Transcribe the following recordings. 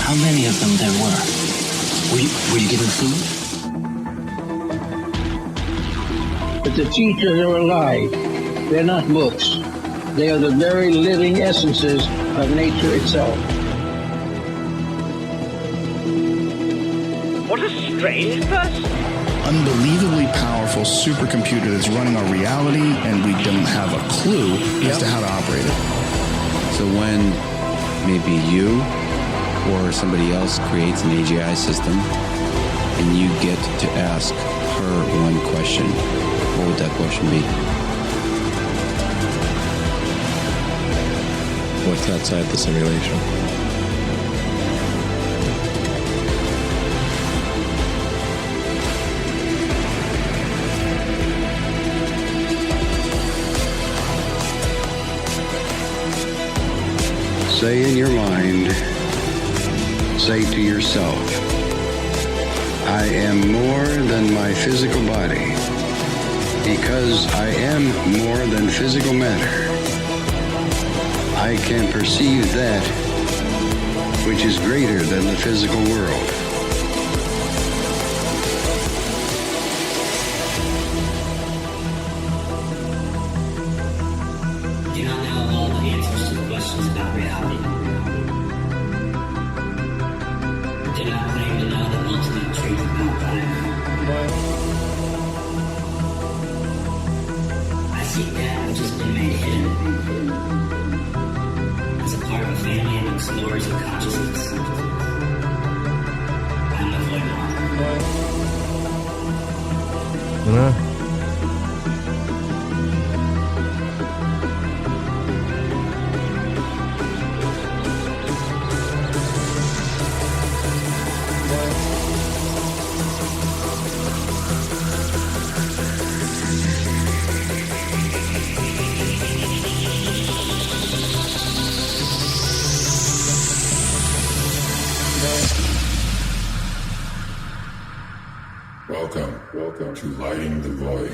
how many of them there were. Were you given food? But the teachers are alive. They're not books. They are the very living essences of nature itself. What a strange person. Unbelievably powerful supercomputer that's running our reality, and we don't have a clue as to how to operate it. So when maybe you or somebody else creates an AGI system and you get to ask her one question, what would that question be? What's outside the simulation? Say in your mind, say to yourself, I am more than my physical body, because I am more than physical matter. I can perceive that which is greater than the physical world. Do not know all the answers to the questions about reality. Do not claim to know the ultimate truth about life. I seek that which has been made hidden as a part of a family of explorers of consciousness. I'm the void. Welcome to Lighting the Void.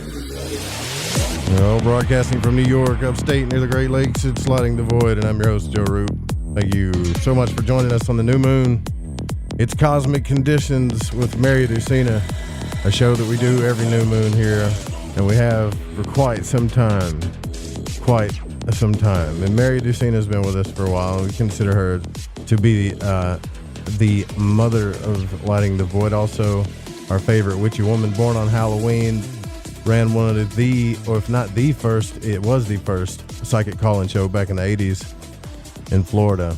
Well, broadcasting from New York, upstate near the Great Lakes, it's Lighting the Void, and I'm your host, Joe Root. Thank you so much for joining us on the new moon. It's Cosmic Conditions with Mary Dusina, a show that we do every new moon here, and we have for quite some time. And Mary Dusina has been with us for a while, and we consider her to be the mother of Lighting the Void. Also, our favorite witchy woman, born on Halloween, ran one of the, or if not the first, it was the first psychic call-in show back in the 80s in Florida.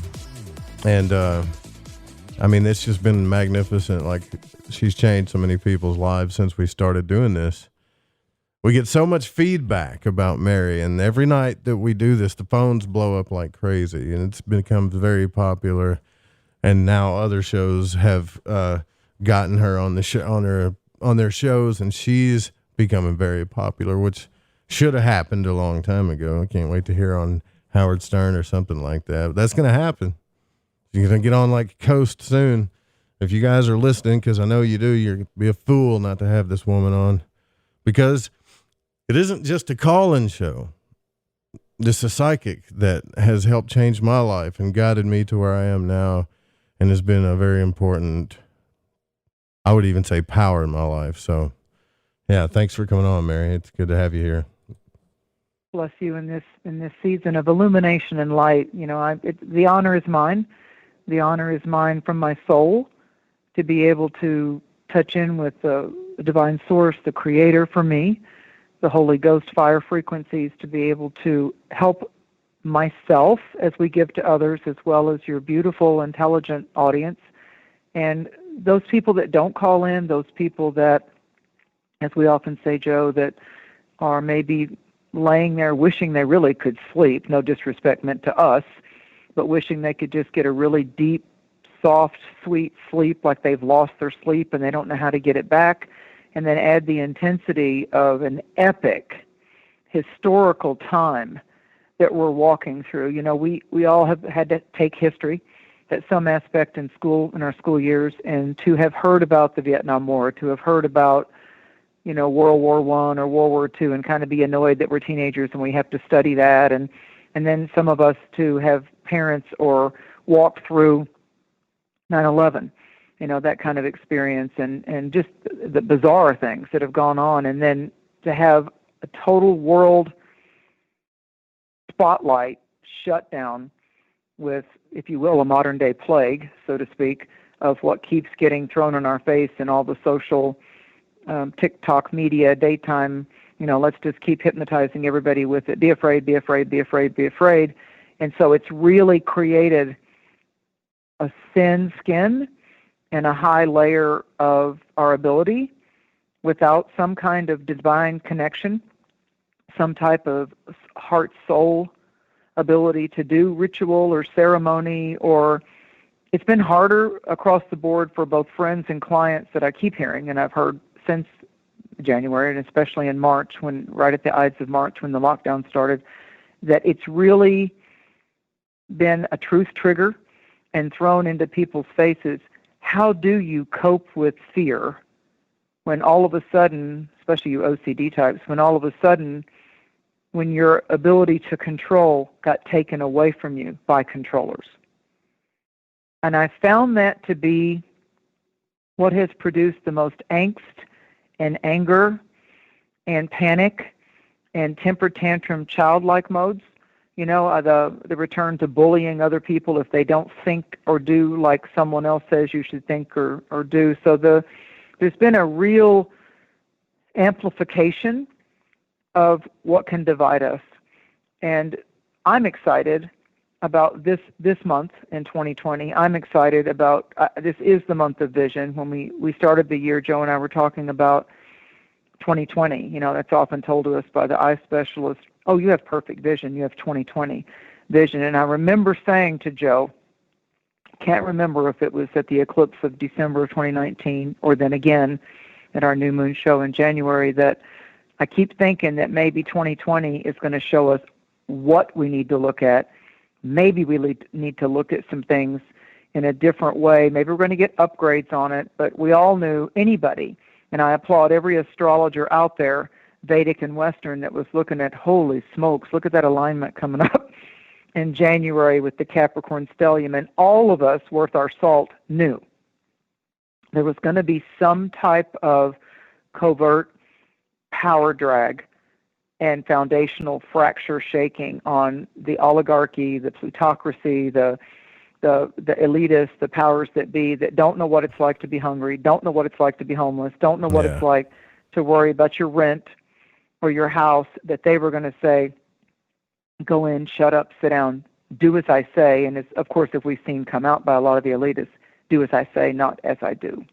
And, I mean, it's just been magnificent. Like, she's changed so many people's lives since we started doing this. We get so much feedback about Mary, and every night that we do this, the phones blow up like crazy, and it's become very popular. And now other shows have, gotten her on the on their shows, and she's becoming very popular, which should have happened a long time ago. I can't wait to hear on Howard Stern or something like that. But that's going to happen. You're going to get on like Coast soon. If you guys are listening, because I know you do, you're going to be a fool not to have this woman on, because it isn't just a call-in show. This is a psychic that has helped change my life and guided me to where I am now, and has been a very important, I would even say, power in my life. So, yeah, thanks for coming on, Mary. It's good to have you here. Bless you in this season of illumination and light. You know, the honor is mine. The honor is mine from my soul to be able to touch in with the divine source, the creator for me, the Holy Ghost fire frequencies, to be able to help myself as we give to others, as well as your beautiful, intelligent audience. And those people that don't call in, those people that, as we often say, Joe, that are maybe laying there wishing they really could sleep, no disrespect meant to us, but wishing they could just get a really deep, soft, sweet sleep, like they've lost their sleep and they don't know how to get it back, and then add the intensity of an epic, historical time that we're walking through. You know, we all have had to take history at some aspect in school, in our school years, and to have heard about the Vietnam War, to have heard about, you know, World War I or World War II, and kind of be annoyed that we're teenagers and we have to study that, and then some of us to have parents or walk through 9/11, that kind of experience, and just the bizarre things that have gone on, and then to have a total world spotlight shut down with, if you will, a modern day plague, so to speak, of what keeps getting thrown in our face and all the social TikTok media, daytime, let's just keep hypnotizing everybody with it. Be afraid, be afraid, be afraid, be afraid. And so it's really created a thin skin and a high layer of our ability without some kind of divine connection, some type of heart-soul ability to do ritual or ceremony, or it's been harder across the board for both friends and clients that I keep hearing, and I've heard since January, and especially in March, right at the Ides of March when the lockdown started, that it's really been a truth trigger and thrown into people's faces. How do you cope with fear when all of a sudden, especially you OCD types, when all of a sudden, when your ability to control got taken away from you by controllers? And I found that to be what has produced the most angst and anger and panic and temper tantrum childlike modes. The return to bullying other people if they don't think or do like someone else says you should think or do. So there's been a real amplification of what can divide us. And I'm excited about this month in 2020. I'm excited about, this is the month of vision. When we started the year, Joe and I were talking about 2020. That's often told to us by the eye specialist, oh, you have perfect vision. You have 2020 vision. And I remember saying to Joe, can't remember if it was at the eclipse of December of 2019 or then again at our new moon show in January, that I keep thinking that maybe 2020 is going to show us what we need to look at. Maybe we need to look at some things in a different way. Maybe we're going to get upgrades on it, but we all knew, anybody, and I applaud every astrologer out there, Vedic and Western, that was looking at, holy smokes, look at that alignment coming up in January with the Capricorn stellium, and all of us worth our salt knew there was going to be some type of covert power drag and foundational fracture shaking on the oligarchy, the plutocracy, the elitists, the powers that be, that don't know what it's like to be hungry, don't know what it's like to be homeless, don't know what it's like to worry about your rent or your house, that they were going to say, go in, shut up, sit down, do as I say. And it's, of course, if we've seen come out by a lot of the elitists, do as I say, not as I do.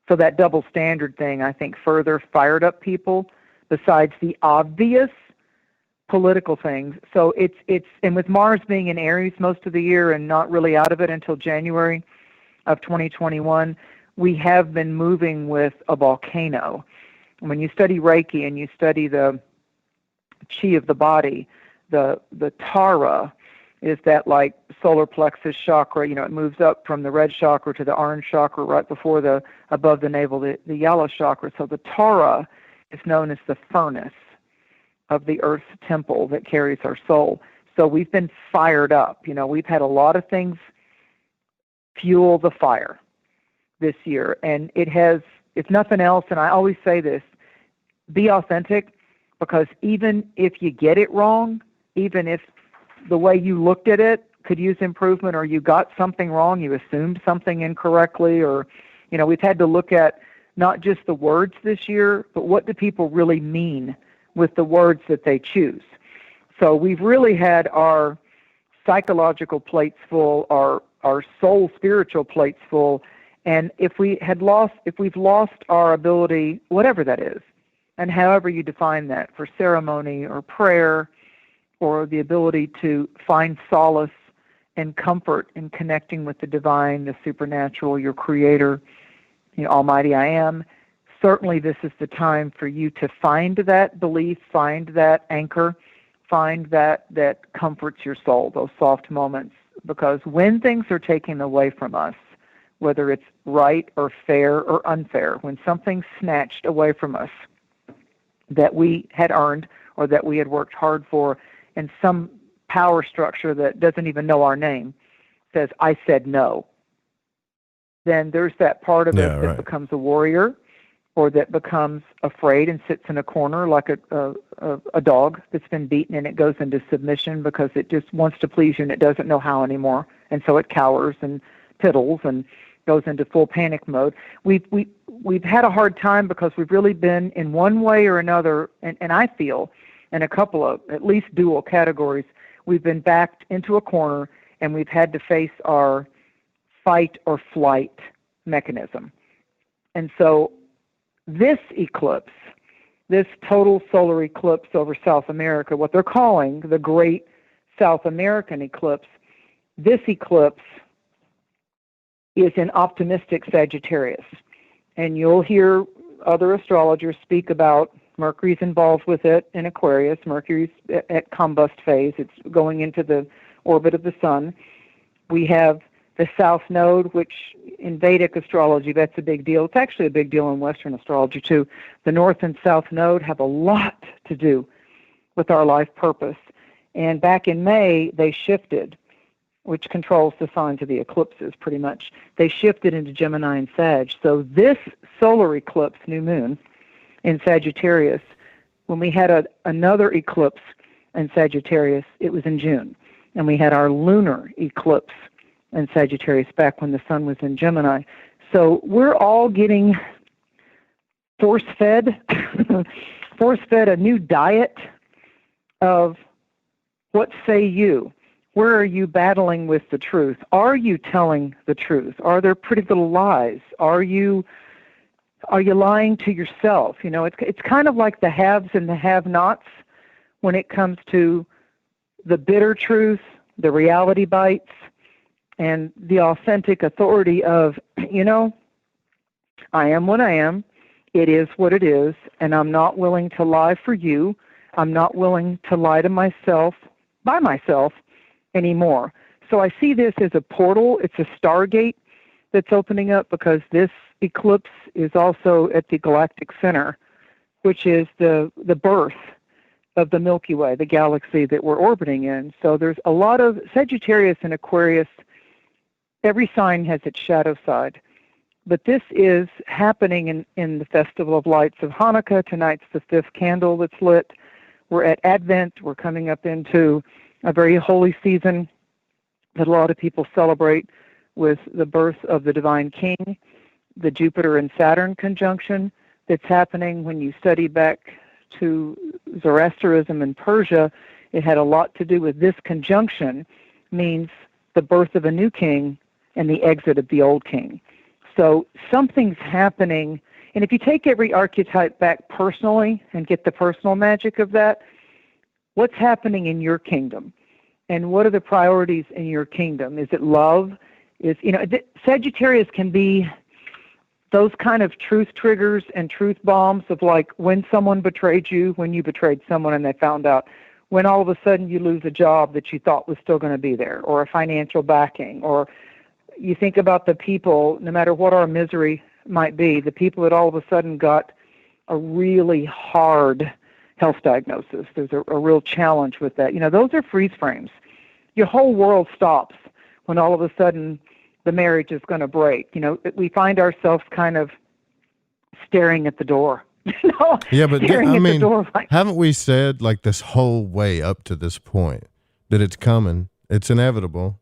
So that double standard thing, I think, further fired up people, besides the obvious political things. So it's and with Mars being in Aries most of the year and not really out of it until January of 2021, we have been moving with a volcano. When you study Reiki and you study the chi of the body, the Tara is that like solar plexus chakra, it moves up from the red chakra to the orange chakra right before above the navel, the yellow chakra. So the Tara is known as the furnace of the Earth's temple that carries our soul. So we've been fired up. We've had a lot of things fuel the fire this year. And it has, if nothing else, and I always say this, be authentic, because even if you get it wrong, even if the way you looked at it could use improvement, or you got something wrong, you assumed something incorrectly, or, we've had to look at not just the words this year, but what do people really mean with the words that they choose. So we've really had our psychological plates full, our soul spiritual plates full, and if we've lost our ability, whatever that is, and however you define that, for ceremony or prayer, or the ability to find solace and comfort in connecting with the divine, the supernatural, your creator, Almighty I Am, certainly this is the time for you to find that belief, find that anchor, find that comforts your soul, those soft moments. Because when things are taken away from us, whether it's right or fair or unfair, when something's snatched away from us that we had earned or that we had worked hard for, and some power structure that doesn't even know our name says, I said no, then there's that part of us that right. becomes a warrior, or that becomes afraid and sits in a corner like a dog that's been beaten, and it goes into submission because it just wants to please you and it doesn't know how anymore, and so it cowers and piddles and goes into full panic mode. We've had a hard time because we've really been in one way or another, and I feel in a couple of at least dual categories, we've been backed into a corner and we've had to face our fight or flight mechanism. And so this eclipse, this total solar eclipse over South America, what they're calling the Great South American Eclipse, this eclipse is in optimistic Sagittarius. And you'll hear other astrologers speak about Mercury's involved with it in Aquarius. Mercury's at combust phase. It's going into the orbit of the sun. We have the South Node, which in Vedic astrology, that's a big deal. It's actually a big deal in Western astrology, too. The North and South Node have a lot to do with our life purpose. And back in May, they shifted, which controls the signs of the eclipses pretty much. They shifted into Gemini and Sag. So this solar eclipse, new moon, in Sagittarius, when we had another eclipse in Sagittarius, it was in June. And we had our lunar eclipse in Sagittarius back when the sun was in Gemini. So we're all getting force-fed a new diet of what say you? Where are you battling with the truth? Are you telling the truth? Are there pretty little lies? Are you lying to yourself? You know, it's kind of like the haves and the have-nots when it comes to the bitter truth, the reality bites, and the authentic authority of, you know, I am what I am, it is what it is, and I'm not willing to lie for you. I'm not willing to lie to myself, by myself, anymore. So I see this as a portal. It's a stargate that's opening up because this eclipse is also at the galactic center, which is the birth of the Milky Way, the galaxy that we're orbiting in. So there's a lot of Sagittarius and Aquarius. Every sign has its shadow side. But this is happening in the Festival of Lights of Hanukkah. Tonight's the 5th candle that's lit. We're at Advent. We're coming up into a very holy season that a lot of people celebrate with the birth of the Divine King, the Jupiter and Saturn conjunction that's happening. When you study back to Zoroastrianism in Persia, it had a lot to do with this conjunction, means the birth of a new king and the exit of the old king. So something's happening, and if you take every archetype back personally and get the personal magic of that, what's happening in your kingdom? And what are the priorities in your kingdom? Is it love? Sagittarius can be those kind of truth triggers and truth bombs of like when someone betrayed you, when you betrayed someone and they found out, when all of a sudden you lose a job that you thought was still going to be there, or a financial backing, or you think about the people, no matter what our misery might be, the people that all of a sudden got a really hard health diagnosis. There's a real challenge with that. You know, those are freeze frames. Your whole world stops when all of a sudden the marriage is going to break. You know, we find ourselves kind of staring at the door. Yeah, but staring at the door haven't we said like this whole way up to this point that it's coming? It's inevitable.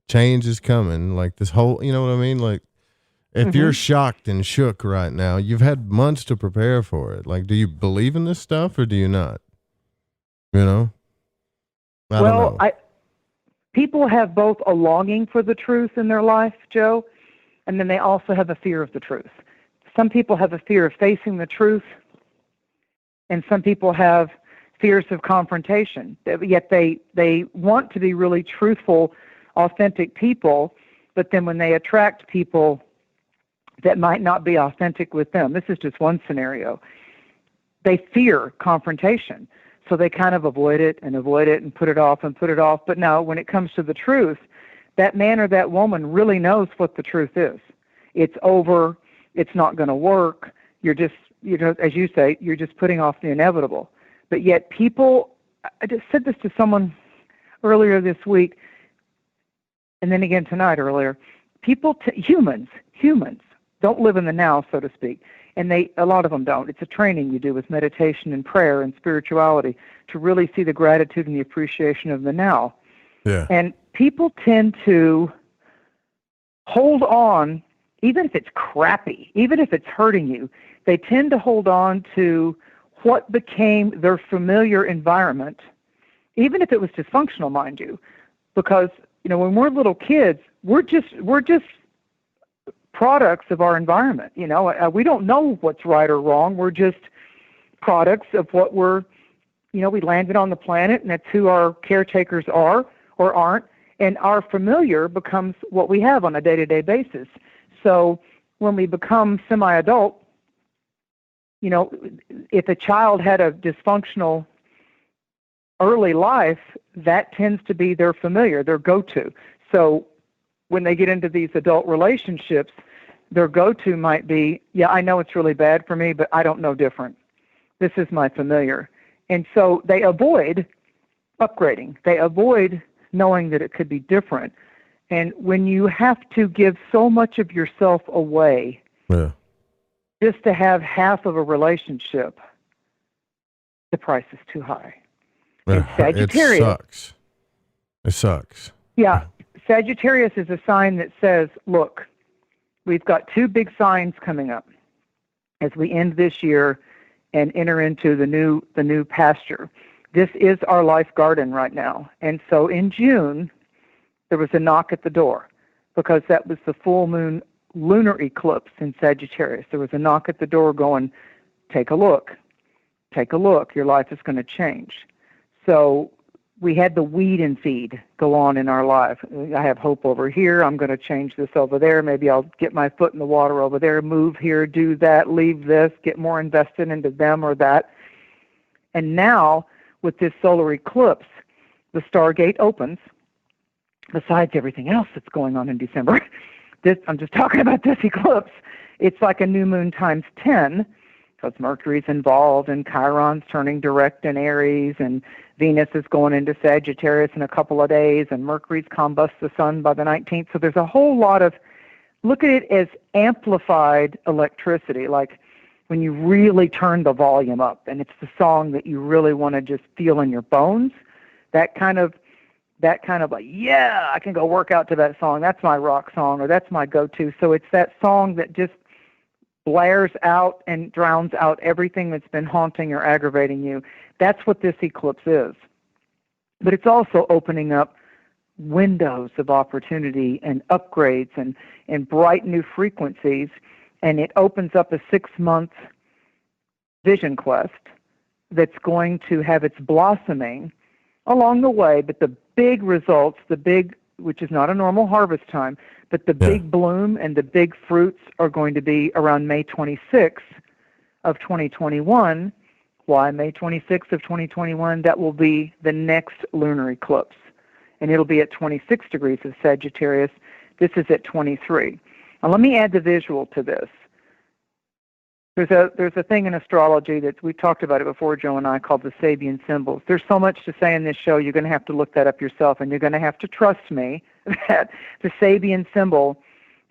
Change is coming. Like this whole, you know what I mean? Like if you're shocked and shook right now, you've had months to prepare for it. Like, do you believe in this stuff or do you not? You know? I don't know. People have both a longing for the truth in their life, Joe, and then they also have a fear of the truth. Some people have a fear of facing the truth, and some people have fears of confrontation. Yet they want to be really truthful, authentic people, but then when they attract people that might not be authentic with them, this is just one scenario, they fear confrontation. So they kind of avoid it and put it off and put it off. But now when it comes to the truth, that man or that woman really knows what the truth is. It's over. It's not going to work. You're just, as you say, you're just putting off the inevitable. But yet people, I just said this to someone earlier this week, and then again tonight earlier, humans don't live in the now, so to speak. And a lot of them don't. It's a training you do with meditation and prayer and spirituality to really see the gratitude and the appreciation of the now. Yeah. And people tend to hold on, even if it's crappy, even if it's hurting you, they tend to hold on to what became their familiar environment, even if it was dysfunctional, mind you, because, when we're little kids, we're just products of our environment. We don't know what's right or wrong. We're just products of what we landed on the planet, and that's who our caretakers are or aren't, and our familiar becomes what we have on a day-to-day basis. So when we become semi-adult, if a child had a dysfunctional early life, that tends to be their familiar, their go-to. So when they get into these adult relationships, their go-to might be, yeah, I know it's really bad for me, but I don't know different. This is my familiar. And so they avoid upgrading. They avoid knowing that it could be different. And when you have to give so much of yourself away just to have half of a relationship, the price is too high. And Sagittarius, It sucks. Yeah. Sagittarius is a sign that says, look, we've got two big signs coming up as we end this year and enter into the new pasture. This is our life garden right now. And so in June, there was a knock at the door because that was the full moon lunar eclipse in Sagittarius. There was a knock at the door going, take a look, your life is going to change. So we had the weed and feed go on in our life. I have hope over here. I'm going to change this over there. Maybe I'll get my foot in the water over there, move here, do that, leave this, get more invested into them or that. And now, with this solar eclipse, the Stargate opens, besides everything else that's going on in December. I'm just talking about this eclipse. It's like a new moon times 10, because Mercury's involved, and Chiron's turning direct in Aries, and Venus is going into Sagittarius in a couple of days, and Mercury's combusts the sun by the 19th. So there's a whole lot of, look at it as amplified electricity, like when you really turn the volume up, and it's the song that you really want to just feel in your bones, that kind of like, yeah, I can go work out to that song. That's my rock song, or that's my go-to. So it's that song that just blares out and drowns out everything that's been haunting or aggravating you. That's what this eclipse is. But it's also opening up windows of opportunity and upgrades and bright new frequencies, and it opens up a 6-month vision quest that's going to have its blossoming along the way, but the big results, which is not a normal harvest time, but the big bloom and the big fruits are going to be around May 26th of 2021. Why May 26th of 2021? That will be the next lunar eclipse, and it'll be at 26 degrees of Sagittarius. This is at 23. Now let me add the visual to this. There's a thing in astrology that we've talked about it before, Joe and I, called the Sabian symbols. There's so much to say in this show, you're going to have to look that up yourself, and you're going to have to trust me that the Sabian symbol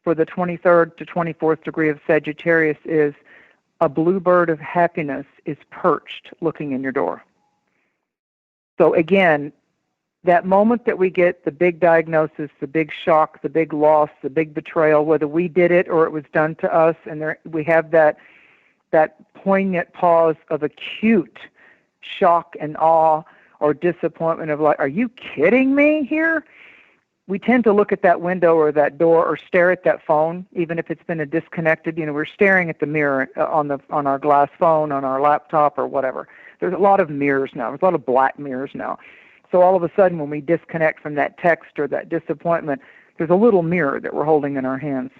for the 23rd to 24th degree of Sagittarius is a bluebird of happiness is perched looking in your door. So again, that moment that we get the big diagnosis, the big shock, the big loss, the big betrayal, whether we did it or it was done to us, and we have that poignant pause of acute shock and awe or disappointment of like, are you kidding me here? We tend to look at that window or that door or stare at that phone, even if it's been a disconnected, we're staring at the mirror on our glass phone, on our laptop or whatever. There's a lot of mirrors now. There's a lot of black mirrors now. So all of a sudden when we disconnect from that text or that disappointment, there's a little mirror that we're holding in our hands.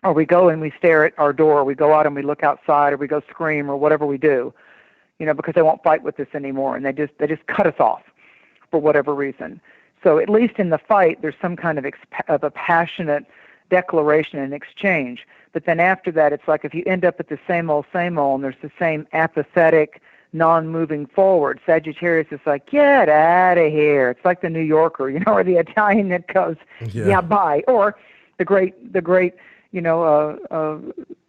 Or we go and we stare at our door, or we go out and we look outside, or we go scream, or whatever we do, because they won't fight with us anymore, and they just cut us off for whatever reason. So at least in the fight, there's some kind of a passionate declaration and exchange. But then after that, it's like if you end up at the same old, and there's the same apathetic, non-moving forward, Sagittarius is like, get out of here. It's like the New Yorker, or the Italian that goes, yeah bye. Or The great,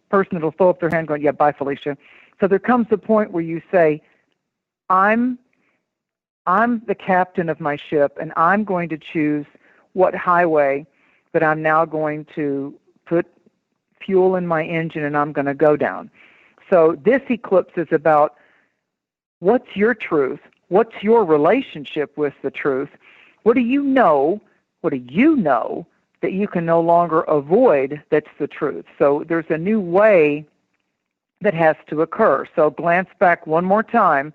person that'll throw up their hand going, yeah, bye, Felicia. So there comes a point where you say, I'm the captain of my ship, and I'm going to choose what highway that I'm now going to put fuel in my engine and I'm going to go down. So this eclipse is about what's your truth? What's your relationship with the truth? What do you know? What do you know that you can no longer avoid that's the truth? So there's a new way that has to occur. So glance back one more time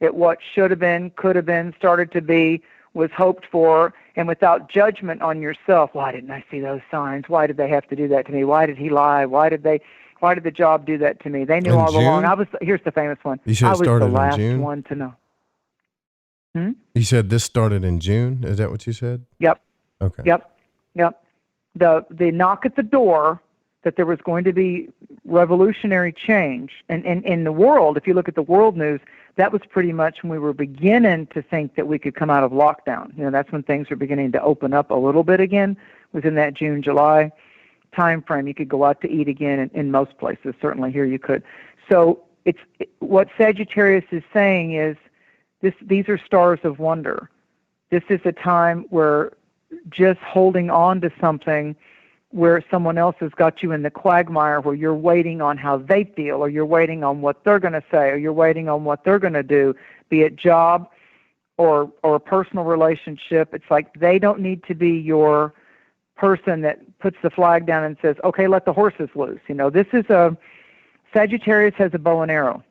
at what should have been, could have been, started to be, was hoped for, and without judgment on yourself. Why didn't I see those signs? Why did they have to do that to me? Why did he lie? Why did the job do that to me? They knew all along. Here's the famous one. You said I it was started the last in June? one to know. You said this started in June? Is that what you said? Yep. Okay. Yep. The knock at the door that there was going to be revolutionary change. And in the world, if you look at the world news, that was pretty much when we were beginning to think that we could come out of lockdown. That's when things were beginning to open up a little bit again, within that June, July time frame. You could go out to eat again in most places. Certainly here you could. So what Sagittarius is saying is these are stars of wonder. This is a time where just holding on to something where someone else has got you in the quagmire, where you're waiting on how they feel, or you're waiting on what they're going to say, or you're waiting on what they're going to do, be it job or a personal relationship. It's like they don't need to be your person that puts the flag down and says, okay, let the horses loose. This is Sagittarius has a bow and arrow,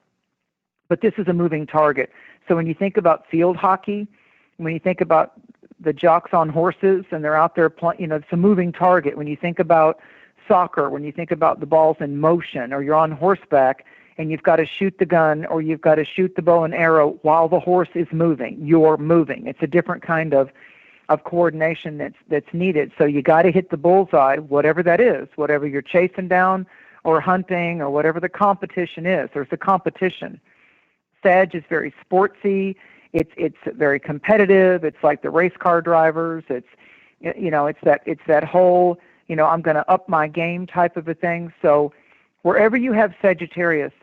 but this is a moving target. So when you think about field hockey, when you think about the jocks on horses and they're out there playing, it's a moving target. When you think about soccer, when you think about the ball's in motion, or you're on horseback and you've got to shoot the gun or you've got to shoot the bow and arrow while the horse is moving, you're moving. It's a different kind of coordination that's needed. So you got to hit the bullseye, whatever that is, whatever you're chasing down or hunting or whatever the competition is. There's a competition. Sag is very sportsy. It's very competitive. It's like the race car drivers. It's that whole, I'm going to up my game type of a thing. So wherever you have Sagittarius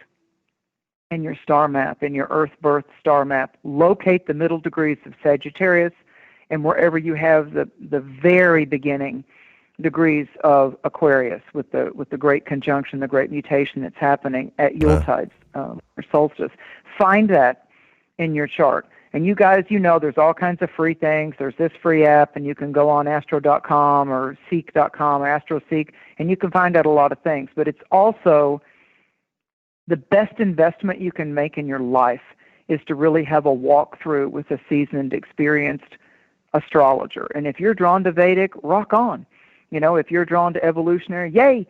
in your star map, in your Earth birth star map, locate the middle degrees of Sagittarius, and wherever you have the very beginning degrees of Aquarius with the great conjunction, the great mutation that's happening at Yuletides or solstice, find that in your chart. And you guys, there's all kinds of free things. There's this free app, and you can go on astro.com or seek.com or astroseek, and you can find out a lot of things. But it's also the best investment you can make in your life is to really have a walkthrough with a seasoned, experienced astrologer. And if you're drawn to Vedic, rock on. If you're drawn to evolutionary, yay.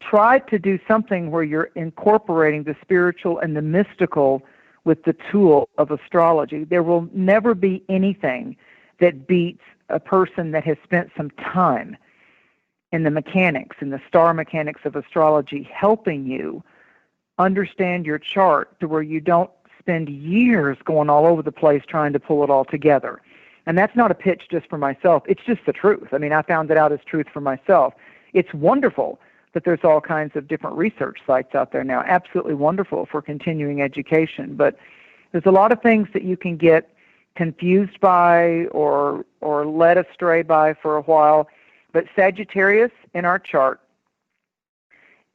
Try to do something where you're incorporating the spiritual and the mystical with the tool of astrology. There will never be anything that beats a person that has spent some time in the mechanics, in the star mechanics of astrology, helping you understand your chart to where you don't spend years going all over the place trying to pull it all together. And that's not a pitch just for myself. It's just the truth. I mean, I found it out as truth for myself. It's wonderful that there's all kinds of different research sites out there now. Absolutely wonderful for continuing education. But there's a lot of things that you can get confused by or led astray by for a while. But Sagittarius in our chart,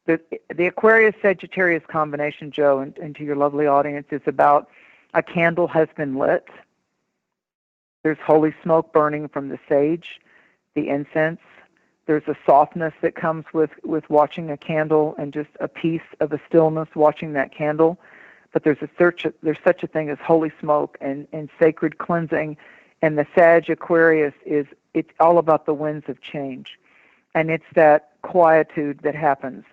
the Aquarius-Sagittarius combination, Joe, and to your lovely audience, is about a candle has been lit. There's holy smoke burning from the sage, the incense. There's a softness that comes with watching a candle and just a piece of a stillness watching that candle. But there's such a thing as holy smoke and sacred cleansing. And the Sag Aquarius it's all about the winds of change. And it's that quietude that happens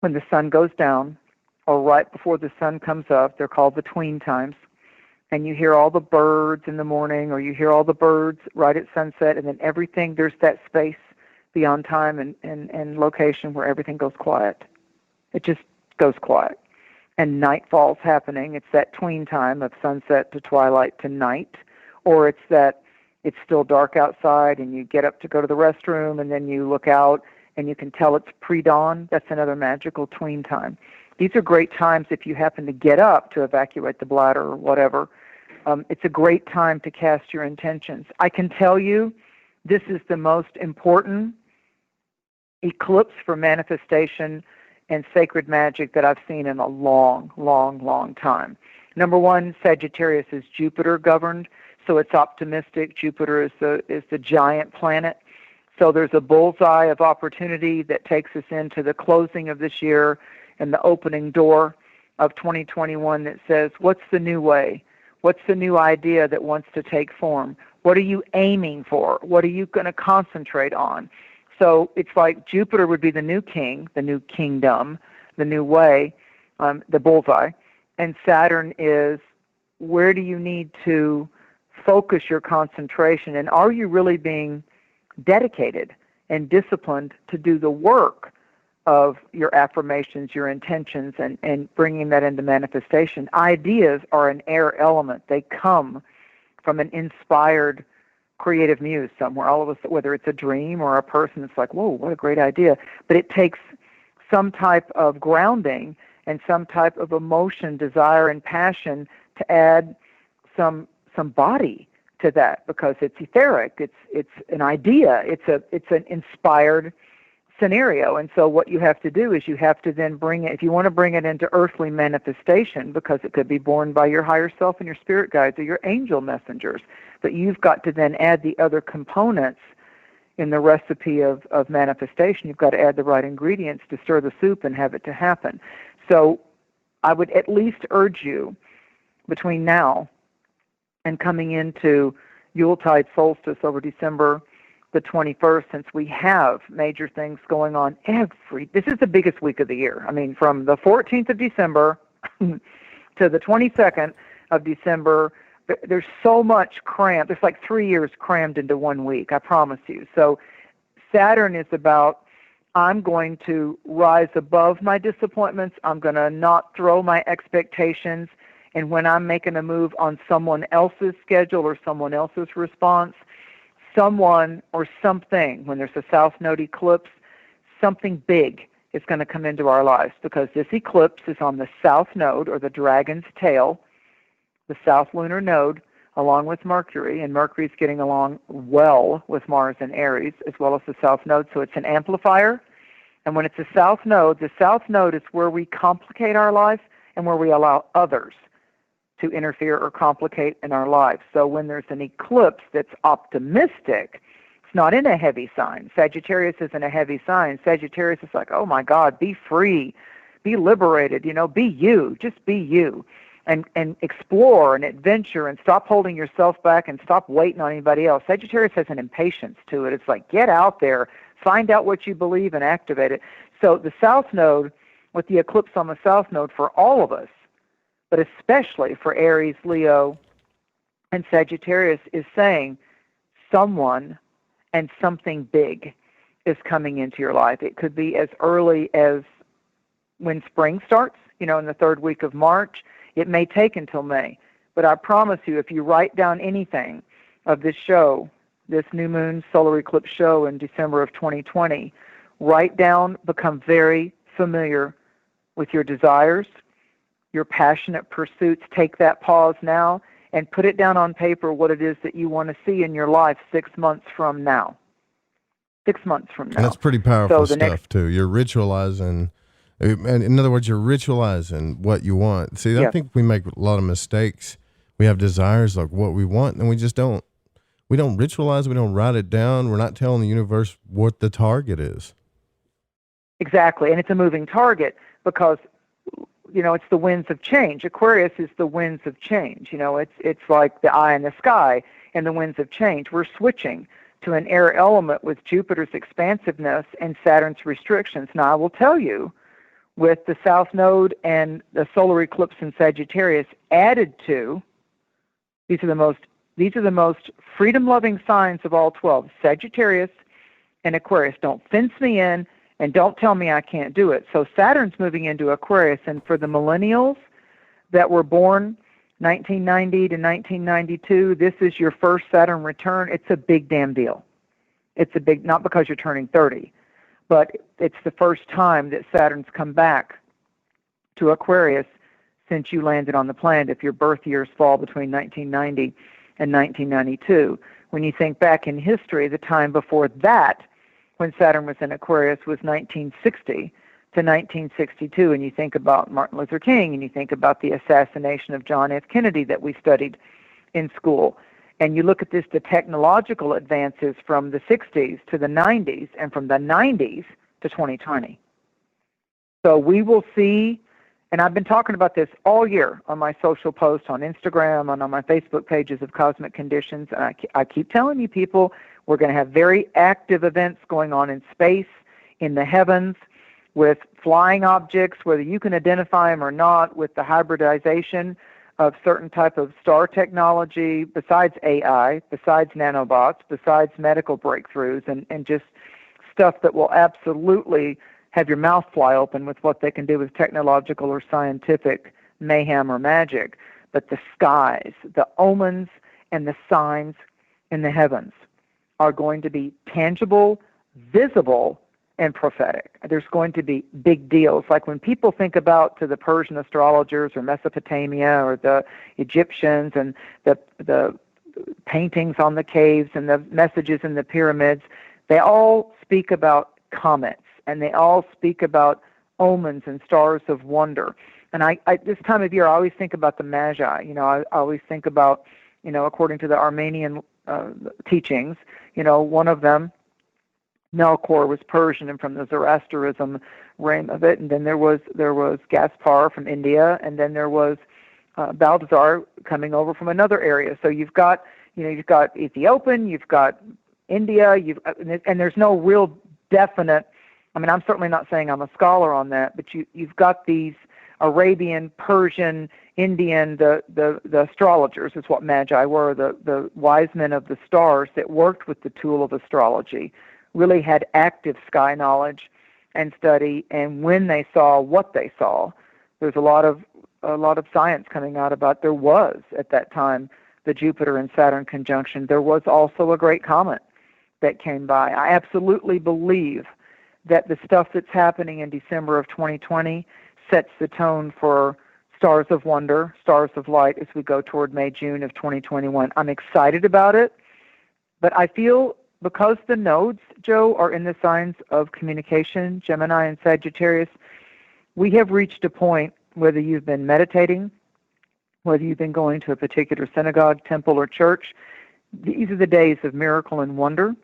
when the sun goes down or right before the sun comes up. They're called the tween times. And you hear all the birds in the morning, or you hear all the birds right at sunset, and then everything, there's that space beyond time and location where everything goes quiet. It just goes quiet. And nightfall's happening. It's that tween time of sunset to twilight to night, or it's it's still dark outside, and you get up to go to the restroom, and then you look out, and you can tell it's pre-dawn. That's another magical tween time. These are great times if you happen to get up to evacuate the bladder or whatever. It's a great time to cast your intentions. I can tell you this is the most important eclipse for manifestation and sacred magic that I've seen in a long, long, long time. Number one, Sagittarius is Jupiter governed, so it's optimistic. Jupiter is the giant planet. So there's a bullseye of opportunity that takes us into the closing of this year and the opening door of 2021 that says, what's the new way? What's the new idea that wants to take form? What are you aiming for? What are you going to concentrate on? So it's like Jupiter would be the new king, the new kingdom, the new way, the bullseye. And Saturn is, where do you need to focus your concentration? And are you really being dedicated and disciplined to do the work of your affirmations, your intentions, and bringing that into manifestation? Ideas are an air element. They come from an inspired creative muse somewhere. All of us, whether it's a dream or a person, it's like, whoa, what a great idea. But it takes some type of grounding and some type of emotion, desire, and passion to add some body to that, because it's etheric. It's an idea. It's an inspired scenario. And so what you have to do is you have to then bring it, if you want to bring it into earthly manifestation, because it could be born by your higher self and your spirit guides or your angel messengers, but you've got to then add the other components in the recipe of manifestation. You've got to add the right ingredients to stir the soup and have it to happen. So I would at least urge you, between now and coming into Yuletide solstice over December the 21st, since we have major things going on this is the biggest week of the year. I mean, from the 14th of December to the 22nd of December, there's so much crammed. There's like 3 years crammed into 1 week, I promise you. So Saturn is about, I'm going to rise above my disappointments. I'm going to not throw my expectations. And when I'm making a move on someone else's schedule or someone else's response, someone or something, when there's a South Node eclipse, something big is going to come into our lives, because this eclipse is on the South Node, or the dragon's tail, the South Lunar Node, along with Mercury, and Mercury's getting along well with Mars and Aries, as well as the South Node, so it's an amplifier. And when it's a South Node, the South Node is where we complicate our life and where we allow others to interfere or complicate in our lives. So when there's an eclipse that's optimistic, it's not in a heavy sign. Sagittarius isn't a heavy sign. Sagittarius is like, oh my God, be free, be liberated, be you, just be you. And explore and adventure and stop holding yourself back and stop waiting on anybody else. Sagittarius has an impatience to it. It's like, get out there, find out what you believe and activate it. So the South Node, with the eclipse on the South Node for all of us, but especially for Aries, Leo, and Sagittarius, is saying someone and something big is coming into your life. It could be as early as when spring starts, in the third week of March. It may take until May. But I promise you, if you write down anything of this show, this new moon solar eclipse show in December of 2020, write down, become very familiar with your desires, your passionate pursuits. Take that pause now and put it down on paper, what it is that you want to see in your life 6 months from now. 6 months from now. And that's pretty powerful stuff, too. You're ritualizing, in other words, you're ritualizing what you want. See, I think we make a lot of mistakes. We have desires like what we want, and we just don't. We don't ritualize. We don't write it down. We're not telling the universe what the target is. Exactly, and it's a moving target because it's the winds of change. Aquarius is the winds of change. It's like the eye in the sky and the winds of change. We're switching to an air element with Jupiter's expansiveness and Saturn's restrictions. Now, I will tell you, with the South Node and the solar eclipse in Sagittarius added to, these are the most freedom-loving signs of all 12, Sagittarius and Aquarius. Don't fence me in, and don't tell me I can't do it. So Saturn's moving into Aquarius, and for the millennials that were born 1990 to 1992, this is your first Saturn return. It's a big damn deal. It's a big, not because you're turning 30, but it's the first time that Saturn's come back to Aquarius since you landed on the planet, if your birth years fall between 1990 and 1992. When you think back in history, the time before that, when Saturn was in Aquarius, was 1960 to 1962, and you think about Martin Luther King, and you think about the assassination of John F. Kennedy that we studied in school, and you look at the technological advances from the 60s to the 90s, and from the 90s to 2020. So we will see, and I've been talking about this all year on my social posts, on Instagram, and on my Facebook pages of Cosmic Conditions, and I keep telling you people, we're going to have very active events going on in space, in the heavens, with flying objects, whether you can identify them or not, with the hybridization of certain type of star technology, besides AI, besides nanobots, besides medical breakthroughs, and just stuff that will absolutely have your mouth fly open with what they can do with technological or scientific mayhem or magic. But the skies, the omens, and the signs in the heavens are going to be tangible, visible, and prophetic. There's going to be big deals. Like when people think about to the Persian astrologers or Mesopotamia or the Egyptians and the paintings on the caves and the messages in the pyramids, they all speak about comets, and they all speak about omens and stars of wonder. And I this time of year, I always think about the Magi. You know, I always think about, you know, according to the Armenian teachings, you know, one of them, Melkor, was Persian and from the Zoroastrianism realm of it, and then there was Gaspar from India, and then there was Balthazar coming over from another area. So you've got Ethiopian, you've got India, and there's no real definite. I mean, I'm certainly not saying I'm a scholar on that, but you've got these Arabian, Persian, Indian, the astrologers is what Magi were, the wise men of the stars that worked with the tool of astrology, really had active sky knowledge and study, and when they saw what they saw, there's a lot of science coming out about there was, at that time, the Jupiter and Saturn conjunction. There was also a great comet that came by. I absolutely believe that the stuff that's happening in December of 2020 sets the tone for stars of wonder, stars of light as we go toward May, June of 2021. I'm excited about it, but I feel because the nodes, Joe, are in the signs of communication, Gemini and Sagittarius, we have reached a point, whether you've been meditating, whether you've been going to a particular synagogue, temple, or church, these are the days of miracle and wonder,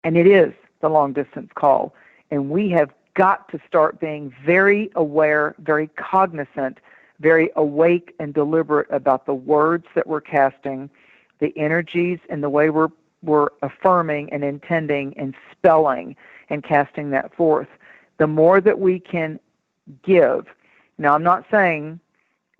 and it is the long-distance call. And we have got to start being very aware, very cognizant, very awake and deliberate about the words that we're casting, the energies, and the way we're affirming and intending and spelling and casting that forth. The more that we can give, now I'm not saying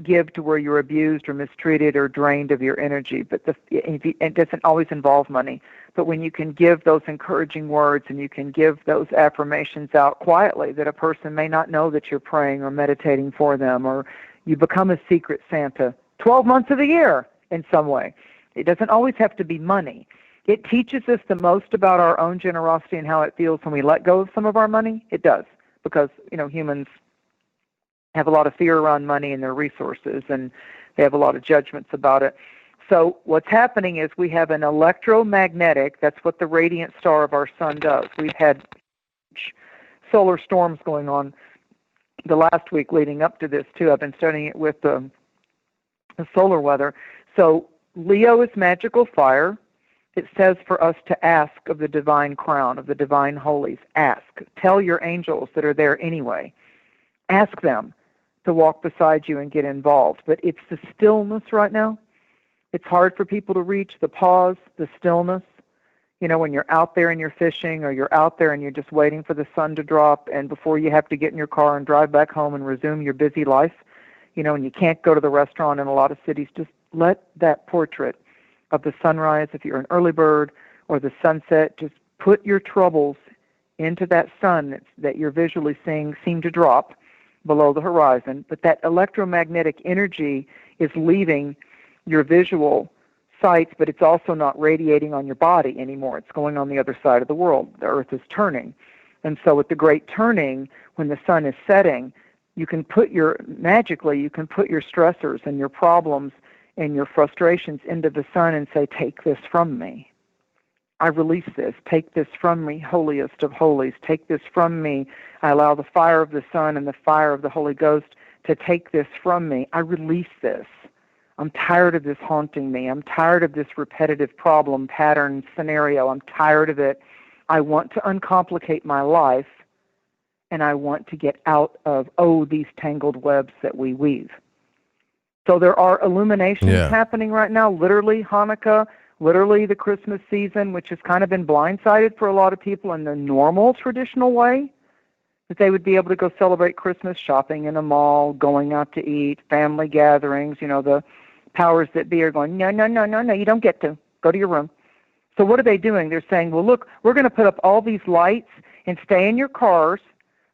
give to where you're abused or mistreated or drained of your energy, but it doesn't always involve money. But when you can give those encouraging words and you can give those affirmations out quietly that a person may not know that you're praying or meditating for them, or you become a secret Santa 12 months of the year in some way. It doesn't always have to be money. It teaches us the most about our own generosity and how it feels when we let go of some of our money. It does, because, you know, humans have a lot of fear around money and their resources, and they have a lot of judgments about it. So what's happening is we have an electromagnetic, that's what the radiant star of our sun does. We've had solar storms going on the last week leading up to this, too. I've been studying it with the solar weather. So Leo is magical fire. It says for us to ask of the divine crown, of the divine holies. Ask. Tell your angels that are there anyway. Ask them to walk beside you and get involved. But it's the stillness right now. It's hard for people to reach the pause, the stillness. You know, when you're out there and you're fishing, or you're out there and you're just waiting for the sun to drop, and before you have to get in your car and drive back home and resume your busy life, you know, and you can't go to the restaurant in a lot of cities, just let that portrait of the sunrise, if you're an early bird, or the sunset, just put your troubles into that sun that you're visually seeing seem to drop, below the horizon, but that electromagnetic energy is leaving your visual sights, but it's also not radiating on your body anymore. It's going on the other side of the world. The Earth is turning. And so with the great turning, when the sun is setting, you can put your stressors and your problems and your frustrations into the sun and say, take this from me. I release this. Take this from me, holiest of holies. Take this from me. I allow the fire of the sun and the fire of the Holy Ghost to take this from me. I release this. I'm tired of this haunting me. I'm tired of this repetitive problem, pattern, scenario. I'm tired of it. I want to uncomplicate my life, and I want to get out of, these tangled webs that we weave. So there are illuminations happening right now, literally Hanukkah, literally the Christmas season, which has kind of been blindsided for a lot of people in the normal traditional way, that they would be able to go celebrate Christmas shopping in a mall, going out to eat, family gatherings. The powers that be are going, no, you don't get to. Go to your room. So what are they doing? They're saying, well, look, we're going to put up all these lights and stay in your cars,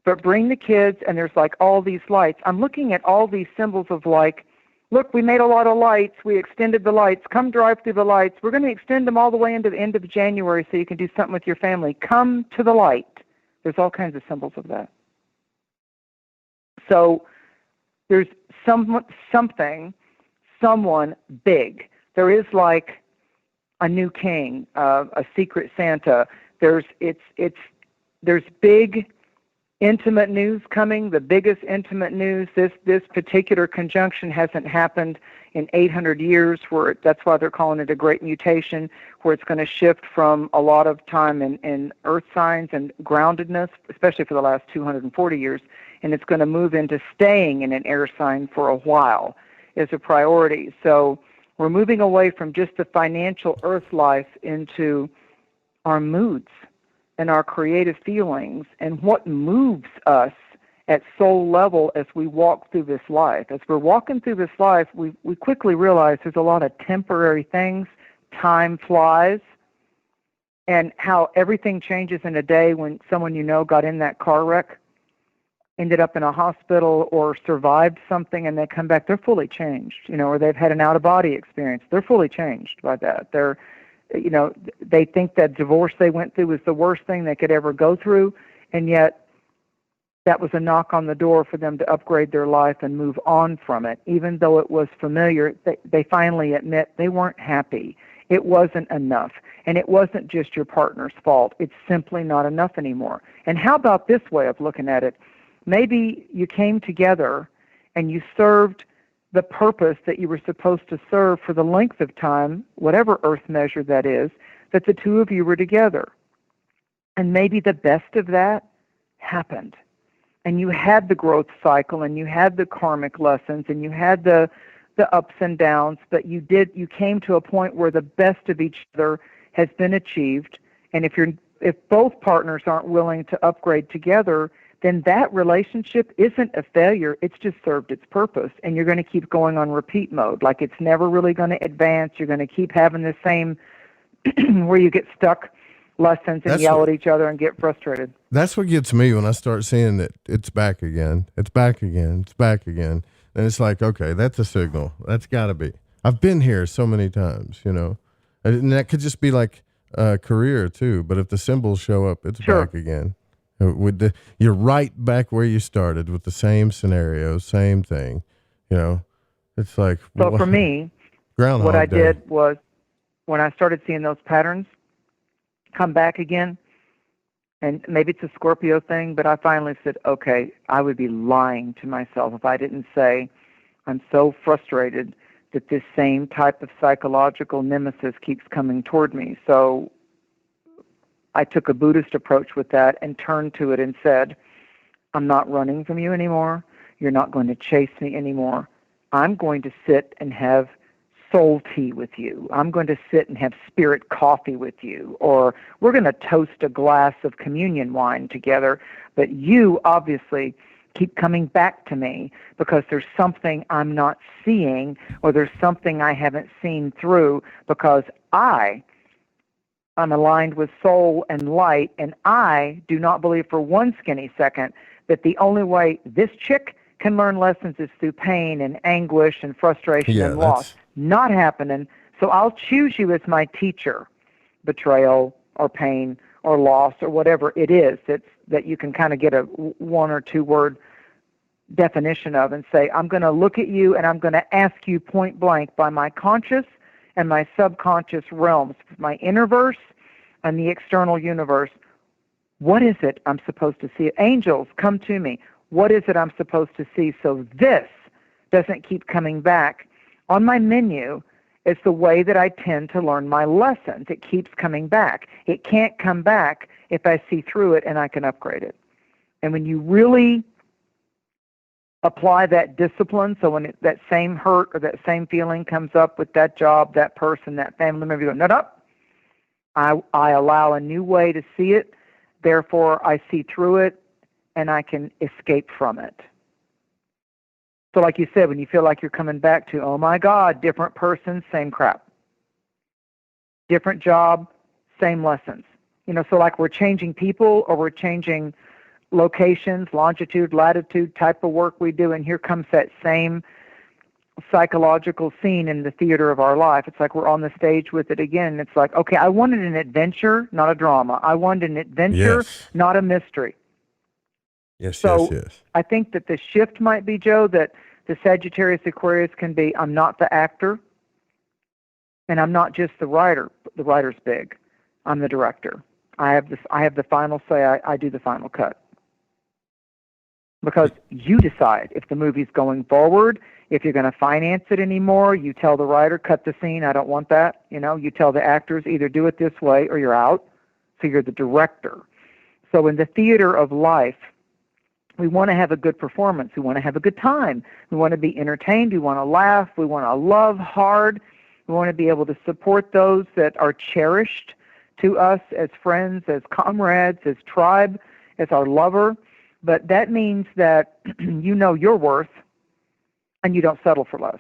but bring the kids, and there's like all these lights. I'm looking at all these symbols of like, look, we made a lot of lights. We extended the lights. Come drive through the lights. We're going to extend them all the way into the end of January so you can do something with your family. Come to the light. There's all kinds of symbols of that. So there's someone big. There is like a new king, a secret Santa. There's big intimate news coming, the biggest intimate news. This particular conjunction hasn't happened in 800 years, that's why they're calling it a great mutation, where it's going to shift from a lot of time in earth signs and groundedness, especially for the last 240 years, and it's going to move into staying in an air sign for a while is a priority. So we're moving away from just the financial earth life into our moods and our creative feelings and what moves us at soul level as we walk through this life. As we're walking through this life, we quickly realize there's a lot of temporary things. Time flies, and how everything changes in a day when someone got in that car wreck, ended up in a hospital, or survived something, and they come back, they're fully changed, or they've had an out-of-body experience. They're fully changed by that. They think that divorce they went through was the worst thing they could ever go through, and yet that was a knock on the door for them to upgrade their life and move on from it. Even though it was familiar, they finally admit they weren't happy. It wasn't enough, and it wasn't just your partner's fault. It's simply not enough anymore. And how about this way of looking at it? Maybe you came together and you served the purpose that you were supposed to serve for the length of time, whatever earth measure that is, that the two of you were together. And maybe the best of that happened. And you had the growth cycle, and you had the karmic lessons, and you had the ups and downs, but you came to a point where the best of each other has been achieved. And if both partners aren't willing to upgrade together, then that relationship isn't a failure. It's just served its purpose, and you're going to keep going on repeat mode. Like it's never really going to advance. You're going to keep having the same where you get stuck lessons and yell at each other and get frustrated. That's what gets me when I start seeing that it's back again. It's back again. It's back again. And it's like, okay, that's a signal. That's got to be. I've been here so many times, And that could just be like a career too. But if the symbols show up, it's back again. You're right back where you started with the same scenario, same thing. It's like. So for me, what I did was when I started seeing those patterns come back again, and maybe it's a Scorpio thing, but I finally said, okay, I would be lying to myself if I didn't say I'm so frustrated that this same type of psychological nemesis keeps coming toward me. So I took a Buddhist approach with that and turned to it and said, I'm not running from you anymore. You're not going to chase me anymore. I'm going to sit and have soul tea with you. I'm going to sit and have spirit coffee with you, or we're going to toast a glass of communion wine together, but you obviously keep coming back to me because there's something I'm not seeing, or there's something I haven't seen through, because I'm aligned with soul and light, and I do not believe for one skinny second that the only way this chick can learn lessons is through pain and anguish and frustration and loss. Not happening. So I'll choose you as my teacher. Betrayal or pain or loss or whatever it is that you can kind of get a 1 or 2 word definition of and say, I'm going to look at you and I'm going to ask you point blank by my conscious and my subconscious realms, my inner verse and the external universe. What is it I'm supposed to see? Angels, come to me. What is it I'm supposed to see so this doesn't keep coming back? On my menu is the way that I tend to learn my lessons. It keeps coming back. It can't come back if I see through it and I can upgrade it. And when you really apply that discipline, so when that same hurt or that same feeling comes up with that job, that person, that family member, you go, no. I allow a new way to see it. Therefore, I see through it and I can escape from it. So like you said, when you feel like you're coming back to, oh my God, different person, same crap. Different job, same lessons. So like we're changing people or we're changing locations, longitude, latitude, type of work we do, and here comes that same psychological scene in the theater of our life. It's like we're on the stage with it again. It's like, okay, I wanted an adventure, not a drama. I wanted an adventure, not a mystery. Yes. I think that the shift might be, Joe, that the Sagittarius Aquarius can be, I'm not the actor, and I'm not just the writer. The writer's big. I'm the director. I have the final say. I do the final cut. Because you decide if the movie's going forward, if you're going to finance it anymore. You tell the writer, cut the scene, I don't want that. You tell the actors, either do it this way or you're out. So you're the director. So in the theater of life, we want to have a good performance. We want to have a good time. We want to be entertained. We want to laugh. We want to love hard. We want to be able to support those that are cherished to us as friends, as comrades, as tribe, as our lover. But that means that you know your worth and you don't settle for less.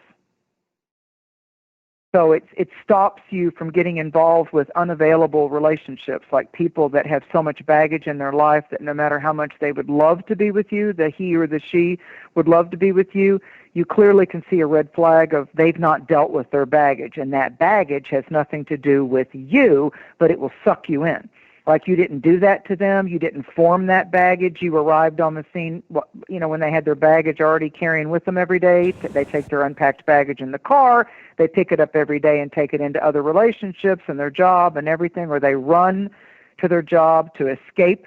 So it stops you from getting involved with unavailable relationships, like people that have so much baggage in their life that no matter how much they would love to be with you, the he or the she would love to be with you, you clearly can see a red flag of they've not dealt with their baggage, and that baggage has nothing to do with you, but it will suck you in. Like you didn't do that to them, you didn't form that baggage, you arrived on the scene, when they had their baggage already carrying with them every day. They take their unpacked baggage in the car, they pick it up every day and take it into other relationships and their job and everything, or they run to their job to escape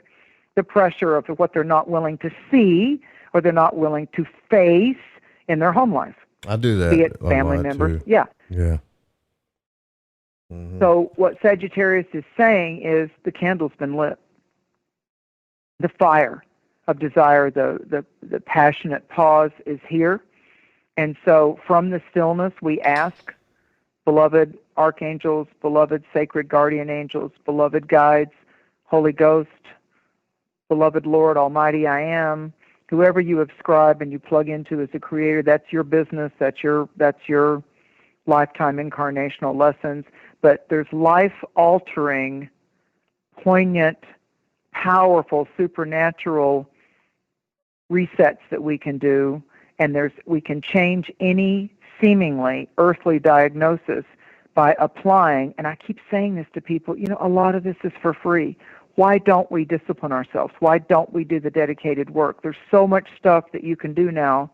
the pressure of what they're not willing to see or they're not willing to face in their home life. I do that. Be it family members. Yeah. Mm-hmm. So what Sagittarius is saying is the candle's been lit. The fire of desire, the passionate pause is here. And so from the stillness, we ask, beloved archangels, beloved sacred guardian angels, beloved guides, Holy Ghost, beloved Lord Almighty I Am, whoever you ascribe and you plug into as a creator, that's your business, that's your lifetime incarnational lessons. But there's life-altering, poignant, powerful, supernatural resets that we can do, and we can change any seemingly earthly diagnosis by applying, and I keep saying this to people, a lot of this is for free. Why don't we discipline ourselves? Why don't we do the dedicated work? There's so much stuff that you can do now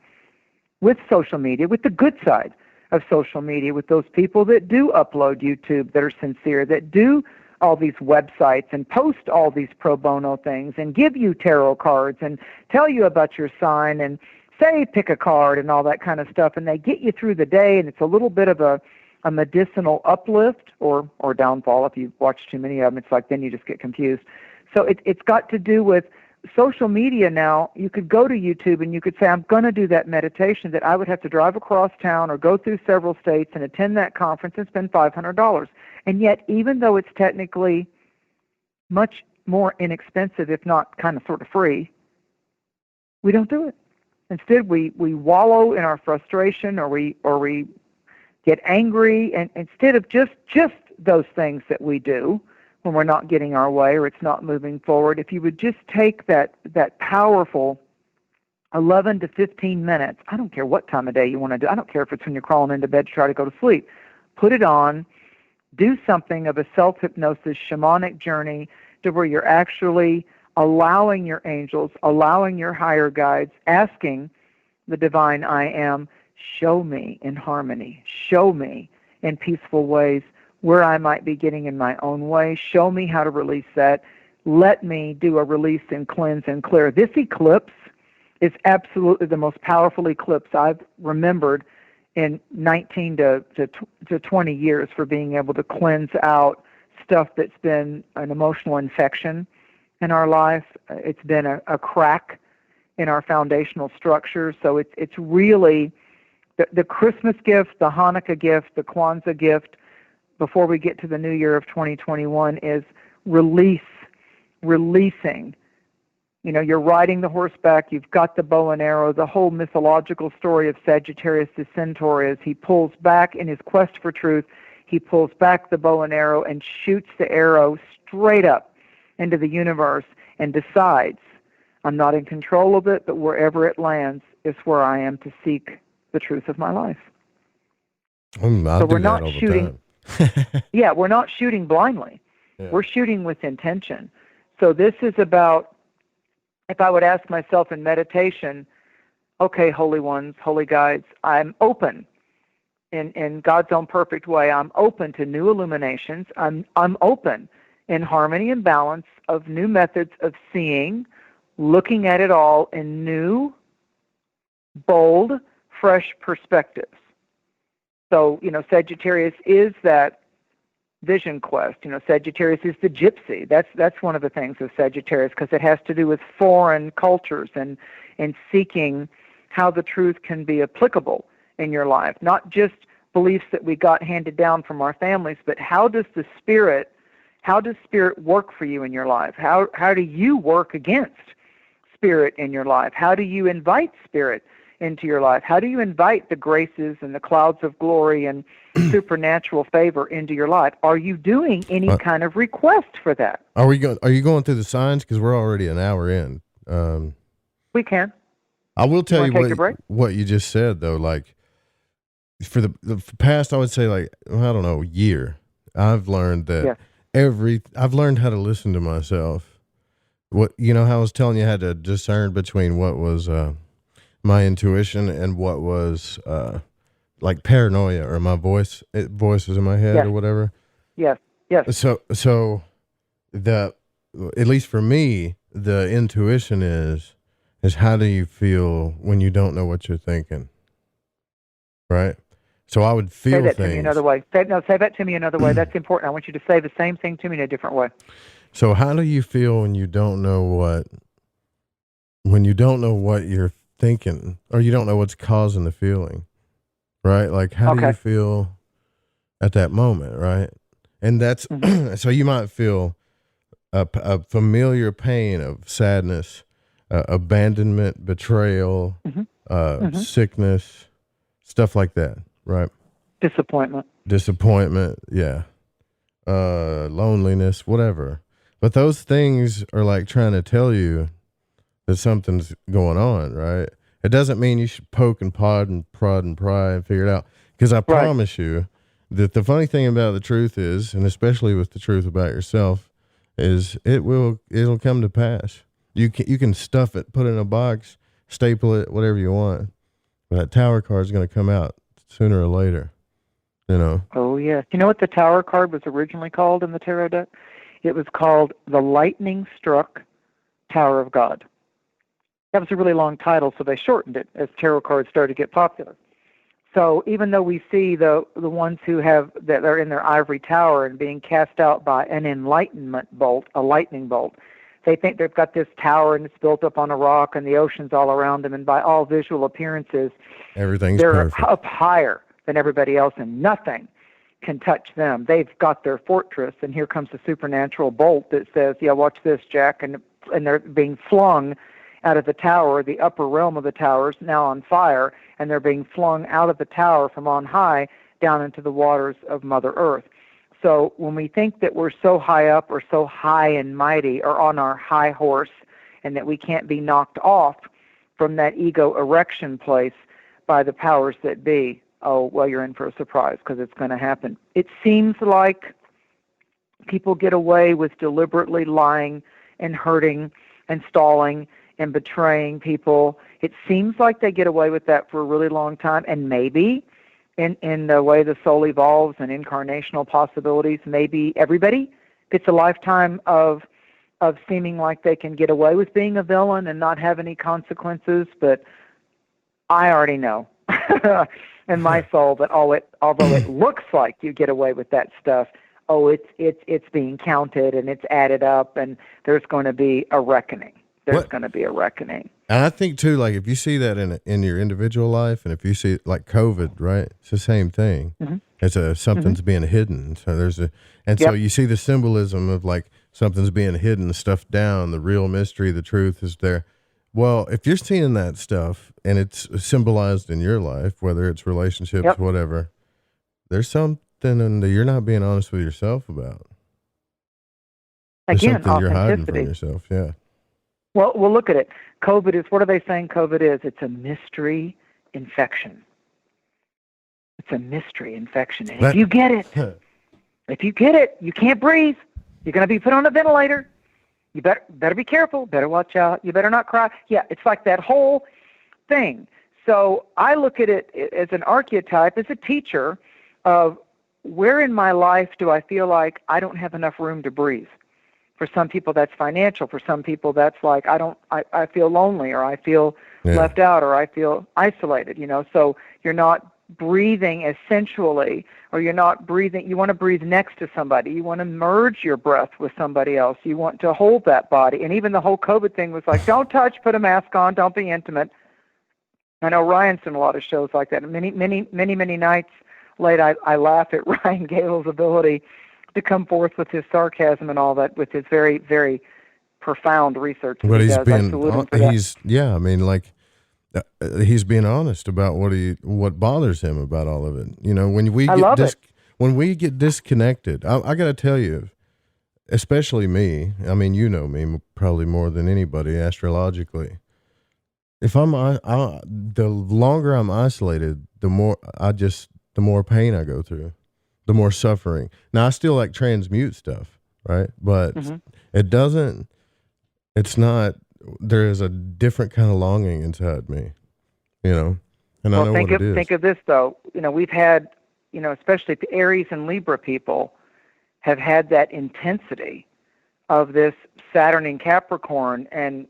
with social media, with the good side of social media, with those people that do upload YouTube, that are sincere, that do all these websites and post all these pro bono things and give you tarot cards and tell you about your sign and say pick a card and all that kind of stuff, and they get you through the day, and it's a little bit of a medicinal uplift or downfall. If you watch too many of them, it's like then you just get confused. So it's got to do with social media now. You could go to YouTube and you could say, I'm going to do that meditation that I would have to drive across town or go through several states and attend that conference and spend $500. And yet, even though it's technically much more inexpensive, if not kind of sort of free, we don't do it. Instead, we wallow in our frustration or we get angry, and instead of just those things that we do when we're not getting our way or it's not moving forward, if you would just take that powerful 11 to 15 minutes. I don't care what time of day you want to do. I don't care if it's when you're crawling into bed to try to go to sleep. Put it on. Do something of a self-hypnosis shamanic journey to where you're actually allowing your angels, allowing your higher guides, asking the divine I am, show me in harmony, show me in peaceful ways where I might be getting in my own way, show me how to release that, let me do a release and cleanse and clear. This eclipse is absolutely the most powerful eclipse I've remembered in 19 to 20 years for being able to cleanse out stuff that's been an emotional infection in our life. It's been a crack in our foundational structure. So it's really the Christmas gift, the Hanukkah gift, the Kwanzaa gift before we get to the new year of 2021 is releasing. You know, you're riding the horseback, you've got the bow and arrow, the whole mythological story of Sagittarius the Centaur is he pulls back in his quest for truth, he pulls back the bow and arrow and shoots the arrow straight up into the universe and decides, I'm not in control of it, but wherever it lands is where I am to seek the truth of my life. So we're not shooting. Yeah, we're not shooting blindly. Yeah. We're shooting with intention. So this is about, if I would ask myself in meditation, okay, holy ones, holy guides, I'm open in God's own perfect way. I'm open to new illuminations. I'm open in harmony and balance of new methods of seeing, looking at it all in new, bold, fresh perspectives. So, you know, Sagittarius is that vision quest. You know, Sagittarius is the gypsy. That's one of the things of Sagittarius, because it has to do with foreign cultures and seeking how the truth can be applicable in your life. Not just beliefs that we got handed down from our families, but how does spirit work for you in your life? How do you work against spirit in your life? How do you invite spirit into your life? How do you invite the graces and the clouds of glory and supernatural favor into your life? Are you doing any kind of request for that? Are you going through the signs? Because we're already an hour in. We can. I will tell you what you just said though. Like for the past, I would say like, I don't know, year. I've learned that I've learned how to listen to myself. What, you know, how I was telling you, I had to discern between what was, my intuition and what was like paranoia or my voices in my head or whatever. Yes. So at least for me, the intuition is how do you feel when you don't know what you're thinking, right? So I would feel things. Say that things. To me another way. Say that to me another way. That's important. I want you to say the same thing to me in a different way. So how do you feel when you don't know what you're thinking, or you don't know what's causing the feeling, right? Like how do you feel at that moment, right? And that's so you might feel a familiar pain of sadness, abandonment, betrayal, sickness, stuff like that, right? Disappointment, yeah, loneliness, whatever. But those things are like trying to tell you that something's going on, right? It doesn't mean you should poke and prod and pry and figure it out. Because I promise you that the funny thing about the truth is, and especially with the truth about yourself, is it'll come to pass. You can stuff it, put it in a box, staple it, whatever you want. But that tower card is going to come out sooner or later, you know? Oh, yeah. You know what the tower card was originally called in the tarot deck? It was called the Lightning Struck Tower of God. That was a really long title, so they shortened it as tarot cards started to get popular. So even though we see the ones that are in their ivory tower and being cast out by an enlightenment bolt, a lightning bolt, they think they've got this tower and it's built up on a rock and the ocean's all around them, and by all visual appearances, they're perfect. Up higher than everybody else and nothing can touch them. They've got their fortress, and here comes the supernatural bolt that says, yeah, watch this, Jack, and they're being flung out of the tower. The upper realm of the tower is now on fire, and they're being flung out of the tower from on high down into the waters of Mother Earth. So when we think that we're so high up or so high and mighty or on our high horse and that we can't be knocked off, from that ego erection place by the powers that be. Oh, well, you're in for a surprise because it's going to happen. It seems like people get away with deliberately lying and hurting and stalling and betraying people. It seems like they get away with that for a really long time, and maybe in the way the soul evolves and incarnational possibilities, maybe everybody gets a lifetime of seeming like they can get away with being a villain and not have any consequences. But I already know in my soul that although it looks like you get away with that stuff, it's being counted and it's added up, and there's going to be a reckoning. There's going to be a reckoning. And I think too, like if you see that in your individual life, and if you see like COVID, right, it's the same thing. Mm-hmm. It's something's being hidden. So so you see the symbolism of like something's being hidden, stuff down, the real mystery, the truth is there. Well, if you're seeing that stuff and it's symbolized in your life, whether it's relationships, whatever, there's something that you're not being honest with yourself about. There's Again, something you're hiding authenticity. from yourself. Yeah. Well, look at it. COVID is, what are they saying COVID is? It's a mystery infection. It's a mystery infection. And if you get it, you can't breathe. You're going to be put on a ventilator. You better be careful. Better watch out. You better not cry. Yeah, it's like that whole thing. So I look at it as an archetype, as a teacher of where in my life do I feel like I don't have enough room to breathe. For some people, that's financial. For some people, that's like I feel lonely, or I feel left out, or I feel isolated. So you're not breathing essentially, or you're not breathing. You want to breathe next to somebody. You want to merge your breath with somebody else. You want to hold that body. And even the whole COVID thing was like, don't touch, put a mask on, don't be intimate. I know Ryan's in a lot of shows like that. Many nights late, I laugh at Ryan Gale's ability to come forth with his sarcasm and all that, with his very, very profound research. But he's being, he's being honest about what bothers him about all of it. When we get disconnected, I got to tell you, especially me. I mean, you know me probably more than anybody astrologically. If the longer I'm isolated, the more pain I go through. The more suffering. Now I still like transmute stuff, right? But there is a different kind of longing inside me, and I know what it is. Think of this though, we've had, especially Aries and Libra people have had that intensity of this Saturn in Capricorn, and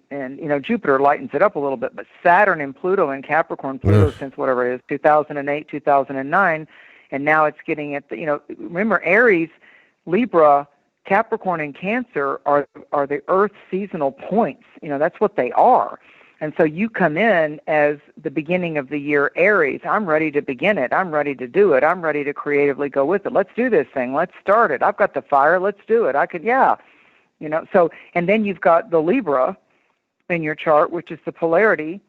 Jupiter lightens it up a little bit, but Saturn and Pluto in Capricorn, Pluto since whatever it is, 2008, 2009, and now it's getting at remember Aries, Libra, Capricorn, and Cancer are the Earth seasonal points. That's what they are. And so you come in as the beginning of the year Aries. I'm ready to begin it. I'm ready to do it. I'm ready to creatively go with it. Let's do this thing. Let's start it. I've got the fire. Let's do it. So, and then you've got the Libra in your chart, which is the polarity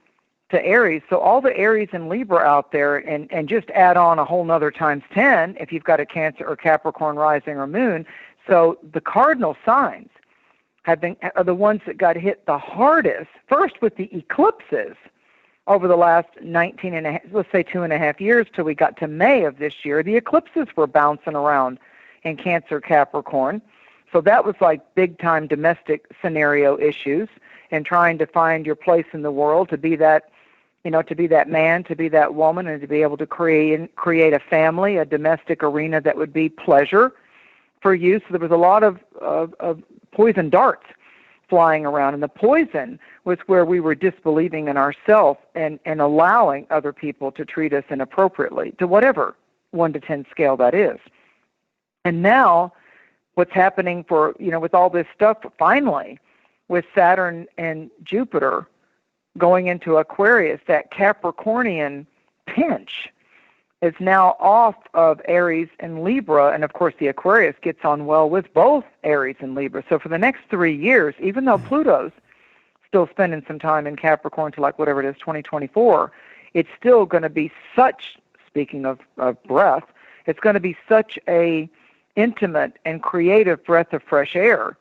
to Aries. So all the Aries and Libra out there, and just add on a whole nother times 10 if you've got a Cancer or Capricorn rising or moon. So the cardinal signs are the ones that got hit the hardest, first with the eclipses over the last 2.5 years till we got to May of this year. The eclipses were bouncing around in Cancer, Capricorn. So that was like big-time domestic scenario issues and trying to find your place in the world, to be that, to be that man, to be that woman, and to be able to create a family, a domestic arena that would be pleasure for you. So there was a lot of poison darts flying around, and the poison was where we were disbelieving in ourselves and allowing other people to treat us inappropriately, to whatever 1 to 10 scale that is. And now what's happening with all this stuff, finally, with Saturn and Jupiter going into Aquarius, that Capricornian pinch is now off of Aries and Libra, and of course the Aquarius gets on well with both Aries and Libra. So for the next 3 years, even though Pluto's still spending some time in Capricorn to like whatever it is, 2024, it's still going to be such, speaking of breath, it's going to be such a intimate and creative breath of fresh air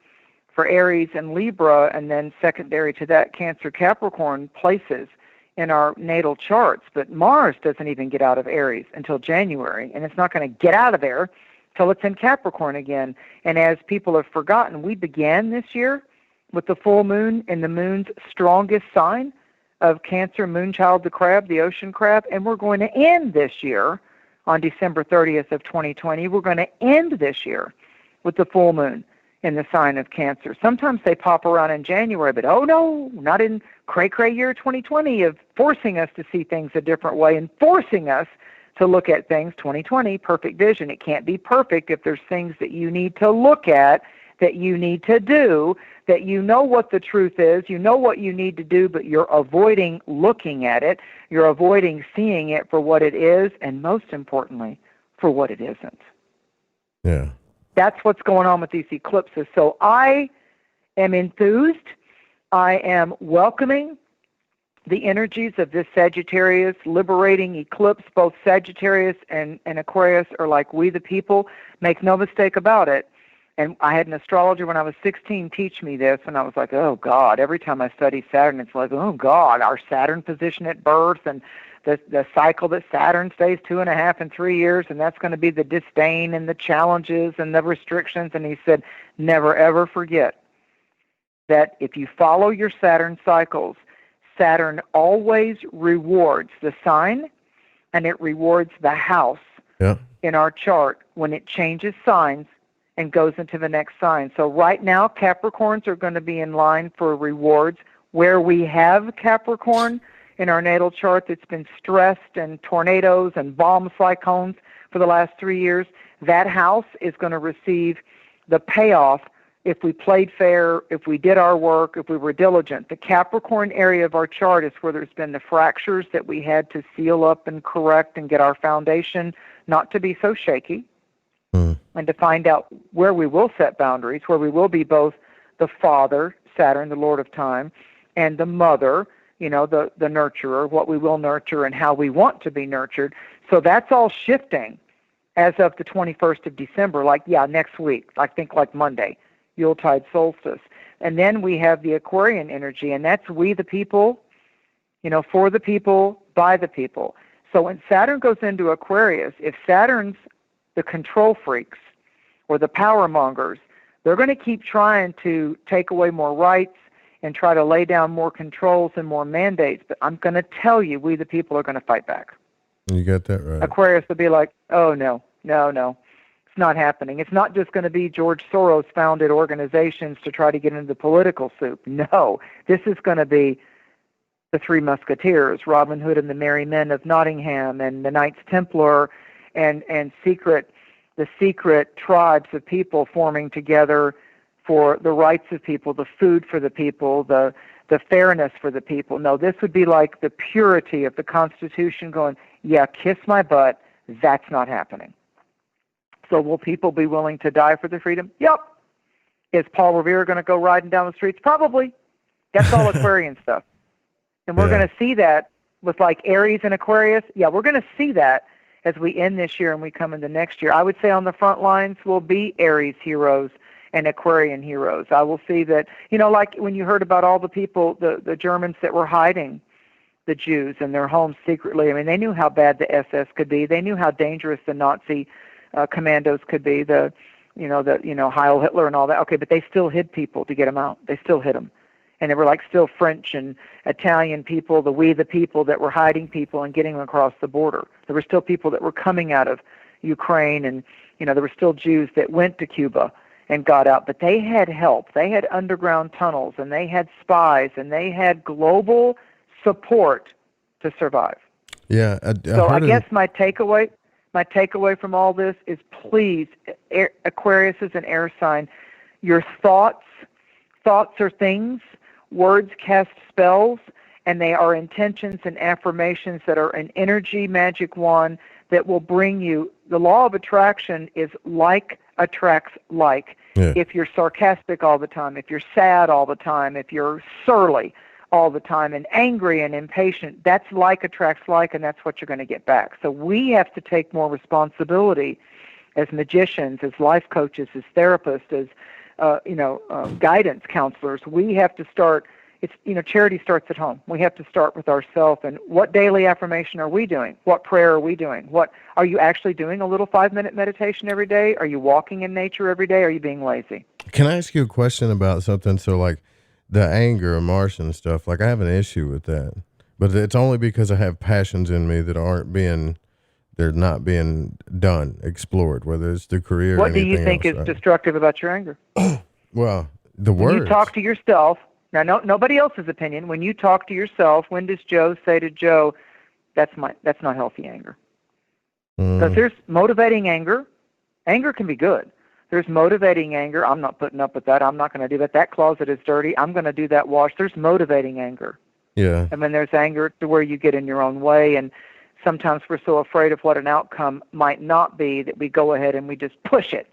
for Aries and Libra, and then secondary to that, Cancer, Capricorn places, in our natal charts, but Mars doesn't even get out of Aries until January, and it's not going to get out of there till it's in Capricorn again. And as people have forgotten, we began this year with the full moon in the moon's strongest sign of Cancer, Moonchild, the crab, the ocean crab, and we're going to end this year on December 30th of 2020. We're going to end this year with the full moon in the sign of Cancer. Sometimes they pop around in January, but oh no, not in cray-cray year 2020 of forcing us to see things a different way and forcing us to look at things. 2020, perfect vision. It can't be perfect if there's things that you need to look at, that you need to do, that you know what the truth is, you know what you need to do, but you're avoiding looking at it, you're avoiding seeing it for what it is, and most importantly, for what it isn't. Yeah. That's what's going on with these eclipses. So I am enthused. I am welcoming the energies of this Sagittarius liberating eclipse. Both Sagittarius and Aquarius are like we the people. Make no mistake about it. And I had an astrologer when I was 16 teach me this, and I was like, oh, God. Every time I study Saturn, it's like, oh, God, our Saturn position at birth and the cycle that Saturn stays 2.5 and 3 years, and that's going to be the disdain and the challenges and the restrictions. And he said, never, ever forget that if you follow your Saturn cycles, Saturn always rewards the sign and it rewards the house in our chart when it changes signs and goes into the next sign. So right now, Capricorns are going to be in line for rewards. Where we have Capricorn in our natal chart that's been stressed and tornadoes and bomb cyclones for the last 3 years, that house is going to receive the payoff if we played fair, if we did our work, if we were diligent. The Capricorn area of our chart is where there's been the fractures that we had to seal up and correct and get our foundation not to be so shaky, and to find out where we will set boundaries, where we will be both the father, Saturn, the Lord of Time, and the mother, the nurturer, what we will nurture and how we want to be nurtured. So that's all shifting as of the 21st of December, next week, I think like Monday, Yuletide solstice. And then we have the Aquarian energy, and that's we the people, for the people, by the people. So when Saturn goes into Aquarius, if Saturn's the control freaks or the power mongers, they're going to keep trying to take away more rights and try to lay down more controls and more mandates. But I'm going to tell you, we the people are going to fight back. You got that right. Aquarius will be like, oh, no. It's not happening. It's not just going to be George Soros founded organizations to try to get into the political soup. No, this is going to be the Three Musketeers, Robin Hood and the Merry Men of Nottingham, and the Knights Templar, and the secret tribes of people forming together for the rights of people, the food for the people, the fairness for the people. No, this would be like the purity of the Constitution going, yeah, kiss my butt, that's not happening. So will people be willing to die for their freedom? Yep. Is Paul Revere going to go riding down the streets? Probably. That's all Aquarian stuff. And we're going to see that with like Aries and Aquarius. Yeah, we're going to see that as we end this year and we come into next year. I would say on the front lines will be Aries heroes and Aquarian heroes. I will see that, like when you heard about all the people, the Germans that were hiding the Jews in their homes secretly. I mean, they knew how bad the SS could be. They knew how dangerous the Nazi commandos could be, Heil Hitler and all that. Okay, but they still hid people to get them out. They still hid them. And they were like still French and Italian people, we the people that were hiding people and getting them across the border. There were still people that were coming out of Ukraine, and there were still Jews that went to Cuba and got out. But they had help. They had underground tunnels, and they had spies, and they had global support to survive. Yeah. I guess my takeaway from all this is, please, Aquarius is an air sign. Your thoughts are things. Words cast spells, and they are intentions and affirmations that are an energy magic wand that will bring you. The law of attraction is like attracts like. Yeah. If you're sarcastic all the time, if you're sad all the time, if you're surly all the time and angry and impatient, that's like attracts like, and that's what you're going to get back. So we have to take more responsibility as magicians, as life coaches, as therapists, as guidance counselors. We have to start it's, charity starts at home. We have to start with ourselves. And what daily affirmation are we doing? What prayer are we doing? What are you actually doing? A little 5-minute meditation every day? Are you walking in nature every day? Are you being lazy? Can I ask you a question about something? So like the anger and Martian stuff, like I have an issue with that, but it's only because I have passions in me that they're not being explored, whether it's the career or what do anything you think else, is right? destructive about your anger? Well, the When words. you talk to yourself, now nobody else's opinion, when you talk to yourself, when does Joe say to Joe, that's not healthy anger? Because there's motivating anger. Anger can be good. There's motivating anger. I'm not putting up with that. I'm not going to do that. That closet is dirty. I'm going to do that wash. There's motivating anger. Yeah. And then there's anger to where you get in your own way, and sometimes we're so afraid of what an outcome might not be that we go ahead and we just push it.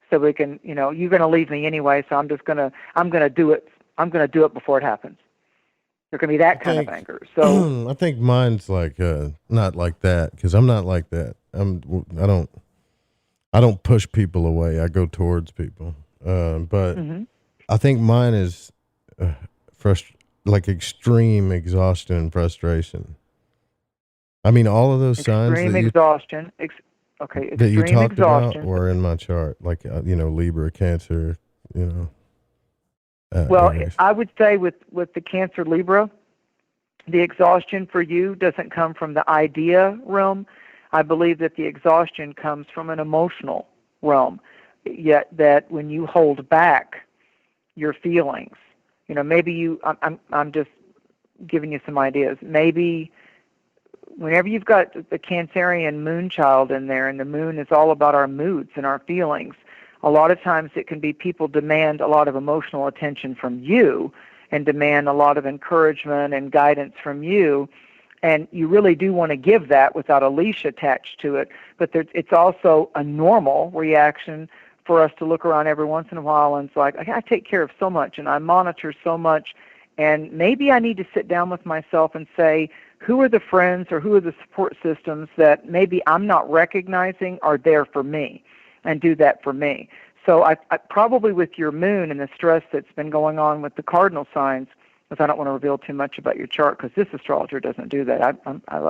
So we can, you're going to leave me anyway, so I'm going to do it. I'm going to do it before it happens. There can be that kind of anger. So I think mine's like not like that, because I'm not like that. I don't push people away. I go towards people. But I think mine is like extreme exhaustion and frustration. I mean, all of those signs extreme that you, exhaustion. that you Extreme talked exhaustion. about were in my chart, like Libra, Cancer. Well, Aries. I would say with the Cancer Libra, the exhaustion for you doesn't come from the idea realm. I believe that the exhaustion comes from an emotional realm. Yet that when you hold back your feelings, maybe I'm just giving you some ideas. Maybe whenever you've got the Cancerian moon child in there, and the moon is all about our moods and our feelings, a lot of times it can be people demand a lot of emotional attention from you and demand a lot of encouragement and guidance from you. And you really do want to give that without a leash attached to it. But it's also a normal reaction for us to look around every once in a while and it's like, I take care of so much and I monitor so much. And maybe I need to sit down with myself and say, who are the friends or who are the support systems that maybe I'm not recognizing are there for me, and do that for me. So I probably with your moon and the stress that's been going on with the cardinal signs, because I don't want to reveal too much about your chart, because this astrologer doesn't do that.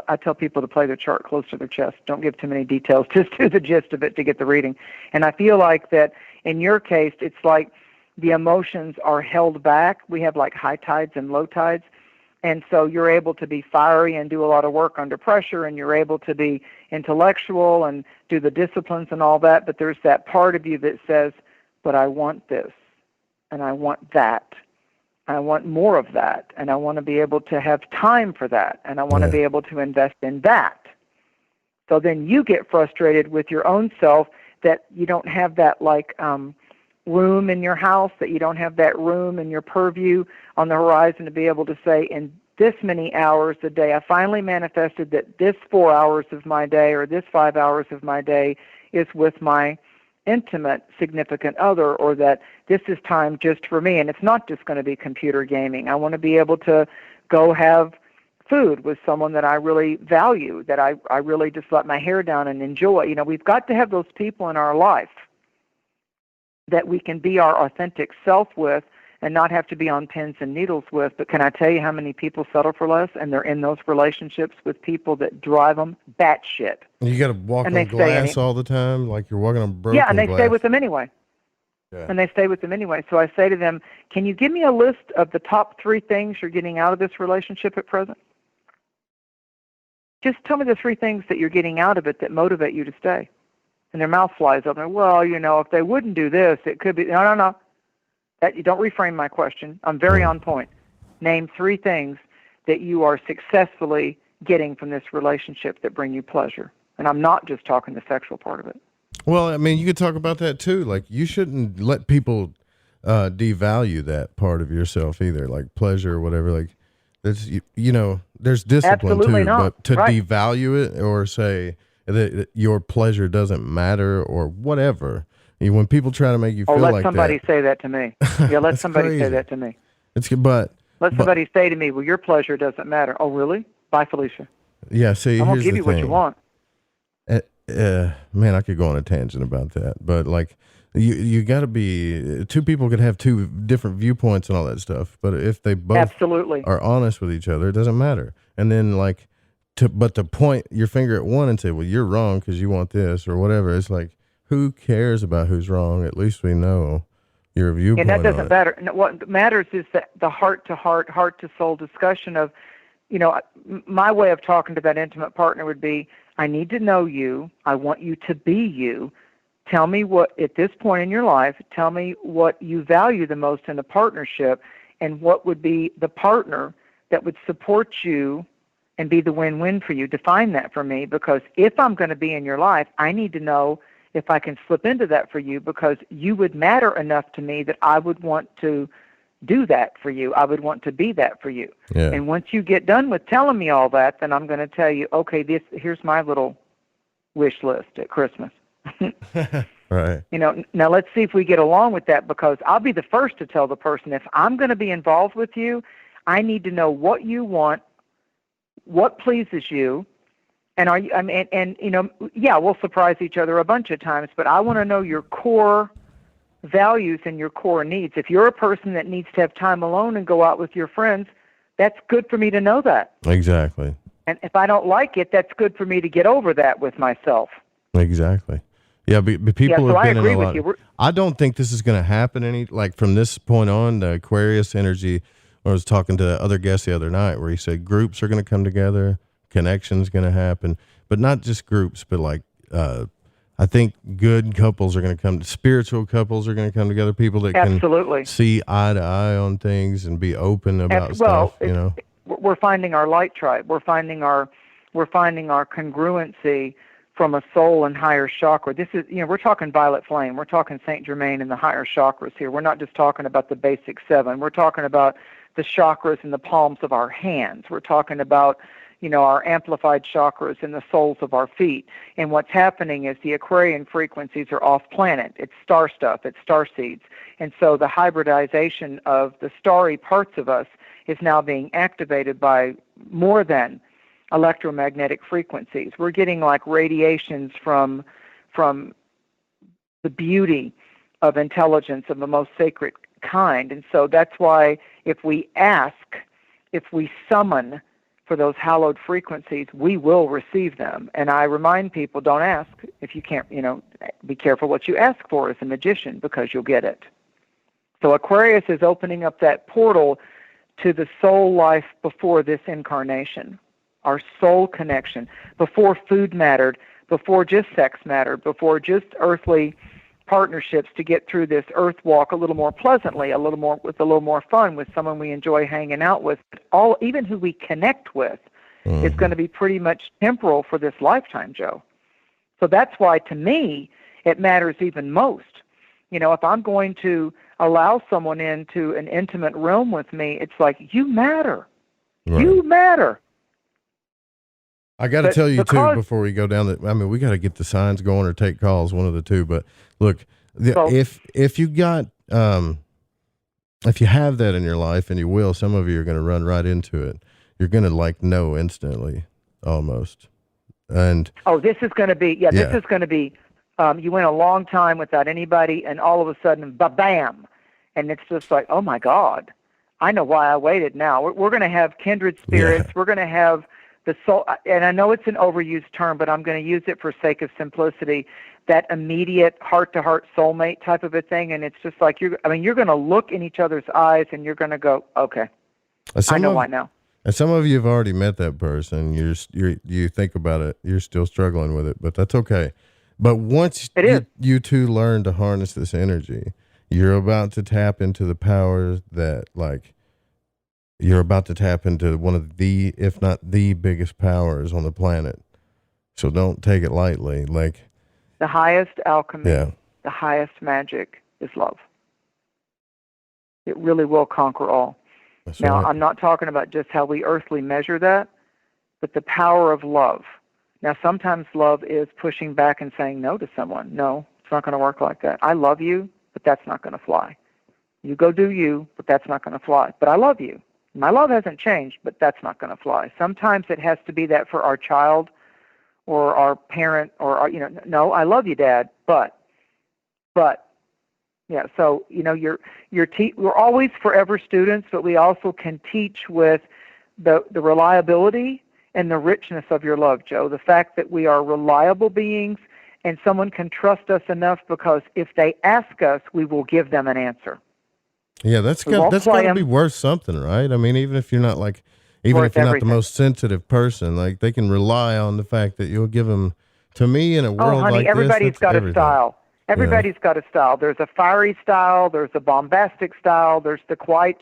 I tell people to play their chart close to their chest. Don't give too many details. Just do the gist of it to get the reading. And I feel like that in your case, it's like the emotions are held back. We have like high tides and low tides. And so you're able to be fiery and do a lot of work under pressure, and you're able to be intellectual and do the disciplines and all that. But there's that part of you that says, but I want this, and I want that. I want more of that, and I want to be able to have time for that, and I want to be able to invest in that. So then you get frustrated with your own self that you don't have that room in your house, that you don't have that room in your purview on the horizon to be able to say, in this many hours a day, I finally manifested that this 4 hours of my day or this 5 hours of my day is with my intimate significant other, or that this is time just for me. And it's not just going to be computer gaming. I want to be able to go have food with someone that I really value, that I really just let my hair down and enjoy. We've got to have those people in our life that we can be our authentic self with and not have to be on pins and needles with. But can I tell you how many people settle for less, and they're in those relationships with people that drive them batshit? You got to walk on glass all the time, like you're walking on broken glass. Yeah, and they stay with them anyway. Yeah. And they stay with them anyway. So I say to them, can you give me a list of the top 3 things you're getting out of this relationship at present? Just tell me the 3 things that you're getting out of it that motivate you to stay. And their mouth flies open. Well, if they wouldn't do this, it could be. No. You don't reframe my question. I'm very on point. Name 3 things that you are successfully getting from this relationship that bring you pleasure. And I'm not just talking the sexual part of it. Well, I mean, you could talk about that too. Like, you shouldn't let people devalue that part of yourself either, like pleasure or whatever. Like, there's there's discipline Absolutely too, not. but to Right. devalue it or say that your pleasure doesn't matter or whatever. When people try to make you feel let like somebody that, say that to me. Yeah, let somebody crazy. say that to me. It's good, but Let somebody say to me, well, your pleasure doesn't matter. Oh, really? Bye, Felicia. yeah. See, I'm going here's to give the you thing. what you want. Man, I could go on a tangent about that, but like You got to be, two people could have two different viewpoints and all that stuff, but if they both Absolutely are honest with each other, it doesn't matter. And then like but to point your finger at one and say, well, you're wrong because you want this or whatever, it's like, who cares about who's wrong? At least we know your viewpoint. And that doesn't on it. matter. No, what matters is that the heart-to-heart, heart-to-soul discussion of, my way of talking to that intimate partner would be, I need to know you. I want you to be you. Tell me what, at this point in your life, tell me what you value the most in a partnership and what would be the partner that would support you and be the win-win for you. Define that for me, because if I'm going to be in your life, I need to know if I can slip into that for you, because you would matter enough to me that I would want to do that for you. I would want to be that for you. Yeah. And once you get done with telling me all that, then I'm going to tell you, okay, here's my little wish list at Christmas. Right. Now let's see if we get along with that, because I'll be the first to tell the person, if I'm going to be involved with you, I need to know what you want, what pleases you, and are you, we'll surprise each other a bunch of times, but I want to know your core values and your core needs. If you're a person that needs to have time alone and go out with your friends, that's good for me to know that. Exactly. And if I don't like it, that's good for me to get over that with myself. Exactly. Yeah, but people so have I been agree in a with lot. you. I don't think this is going to happen from this point on. The Aquarius energy. I was talking to other guests the other night where he said groups are going to come together, connections going to happen, but not just groups, but like I think good couples are going to come. Spiritual couples are going to come together. People that can see eye to eye on things and be open about stuff. We're finding our light tribe. We're finding our congruency from a soul and higher chakra. This is, we're talking violet flame. We're talking Saint Germain and the higher chakras here. We're not just talking about the basic 7. We're talking about the chakras in the palms of our hands. We're talking about, our amplified chakras in the soles of our feet. And what's happening is the Aquarian frequencies are off planet. It's star stuff. It's star seeds. And so the hybridization of the starry parts of us is now being activated by more than electromagnetic frequencies. We're getting like radiations from the beauty of intelligence of the most sacred kind. And so that's why if we summon for those hallowed frequencies, we will receive them. And I remind people, don't ask if you can't, be careful what you ask for as a magician, because you'll get it. So Aquarius is opening up that portal to the soul life before this incarnation, our soul connection, before food mattered, before just sex mattered, before just earthly partnerships to get through this earth walk a little more pleasantly, with a little more fun, with someone we enjoy hanging out with. Even who we connect with is going to be pretty much temporal for this lifetime, Joe. So that's why, to me, it matters even most. If I'm going to allow someone into an intimate realm with me, it's like, you matter. Right. You matter. I got to tell you too, before we go down we got to get the signs going or take calls, one of the two. But look, if you got, if you have that in your life, and you will, some of you are going to run right into it. You're going to know instantly, almost. And this is going to be, this is going to be. You went a long time without anybody, and all of a sudden, bam, and it's just like, oh my God, I know why I waited. Now we're going to have kindred spirits. Yeah. We're going to have the soul, and I know it's an overused term, but I'm going to use it for sake of simplicity, that immediate heart-to-heart soulmate type of a thing. And it's just like, you're going to look in each other's eyes and you're going to go, okay, I know why now. And some of you have already met that person. You think about it, you're still struggling with it, but that's okay. But once you two learn to harness this energy, you're about to tap into the powers that, you're about to tap into one of the, if not the biggest powers on the planet. So don't take it lightly. The highest alchemy, the highest magic is love. It really will conquer all. That's now, right. I'm not talking about just how we earthly measure that, but the power of love. Now, sometimes love is pushing back and saying no to someone. No, it's not going to work like that. I love you, but that's not going to fly. You go do you, but that's not going to fly. But I love you. My love hasn't changed, but that's not going to fly. Sometimes it has to be that for our child or our parent or no, I love you, Dad, but Yeah, so, we're always forever students, but we also can teach with the reliability and the richness of your love, Joe. The fact that we are reliable beings and someone can trust us enough because if they ask us, we will give them an answer. Yeah, that's got to be worth something, right? I mean, even if you're not the most sensitive person, like they can rely on the fact that you'll give them. To me, in a world like everybody's this, got everything. A style. Everybody's got a style. There's a fiery style. There's a bombastic style. There's the quiet,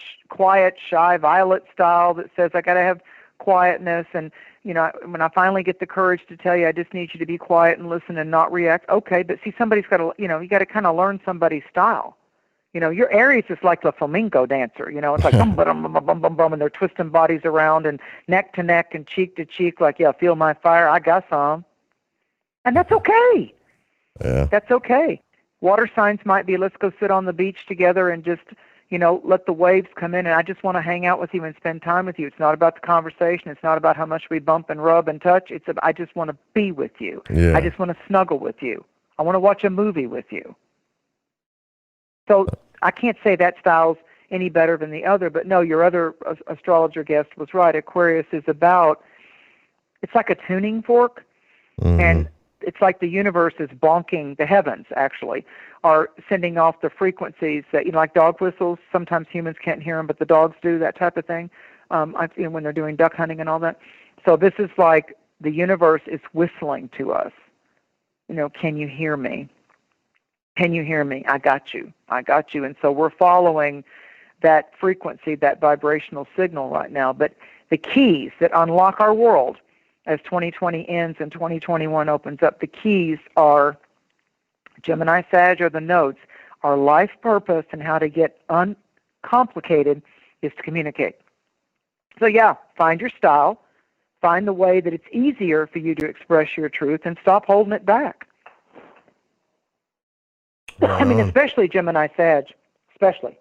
shy, violet style that says I got to have quietness. And when I finally get the courage to tell you, I just need you to be quiet and listen and not react. Okay, but see, somebody's got to, you got to kind of learn somebody's style. Your Aries is like the flamenco dancer. It's like bum, bum, bum, bum, bum, bum, and they're twisting bodies around and neck to neck and cheek to cheek, like, yeah, feel my fire. I got some. And that's okay. Yeah. That's okay. Water signs might be, let's go sit on the beach together and just, let the waves come in, and I just want to hang out with you and spend time with you. It's not about the conversation. It's not about how much we bump and rub and touch. I just want to be with you. Yeah. I just want to snuggle with you. I want to watch a movie with you. So I can't say that style's any better than the other, but no, your other astrologer guest was right. Aquarius is it's like a tuning fork, and it's like the universe is bonking, the heavens actually are sending off the frequencies that, like dog whistles, sometimes humans can't hear them, but the dogs do, that type of thing, when they're doing duck hunting and all that. So this is like the universe is whistling to us. Can you hear me? Can you hear me? I got you. I got you. And so we're following that frequency, that vibrational signal right now. But the keys that unlock our world as 2020 ends and 2021 opens up, the keys are Gemini, Sag, or the nodes. Our life purpose and how to get uncomplicated is to communicate. So yeah, find your style. Find the way that it's easier for you to express your truth and stop holding it back. I mean, especially Gemini, Sag, especially.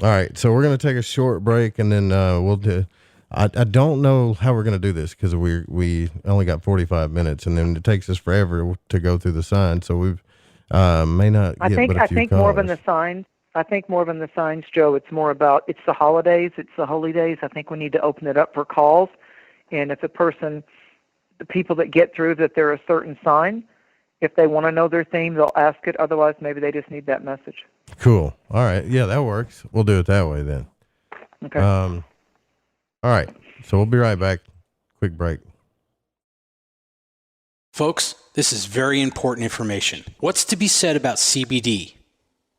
All right, so we're going to take a short break, and then we'll do. I don't know how we're going to do this because we only got 45 minutes, and then it takes us forever to go through the signs. So we may not. I think more than the signs. I think more than the signs, Joe. It's more about it's the holidays. It's the holy days. I think we need to open it up for calls, and if the people that get through that they're a certain sign. If they want to know their theme, they'll ask it. Otherwise, maybe they just need that message. Cool. All right. Yeah, that works. We'll do it that way then. Okay. All right. So we'll be right back. Quick break. Folks, this is very important information. What's to be said about CBD?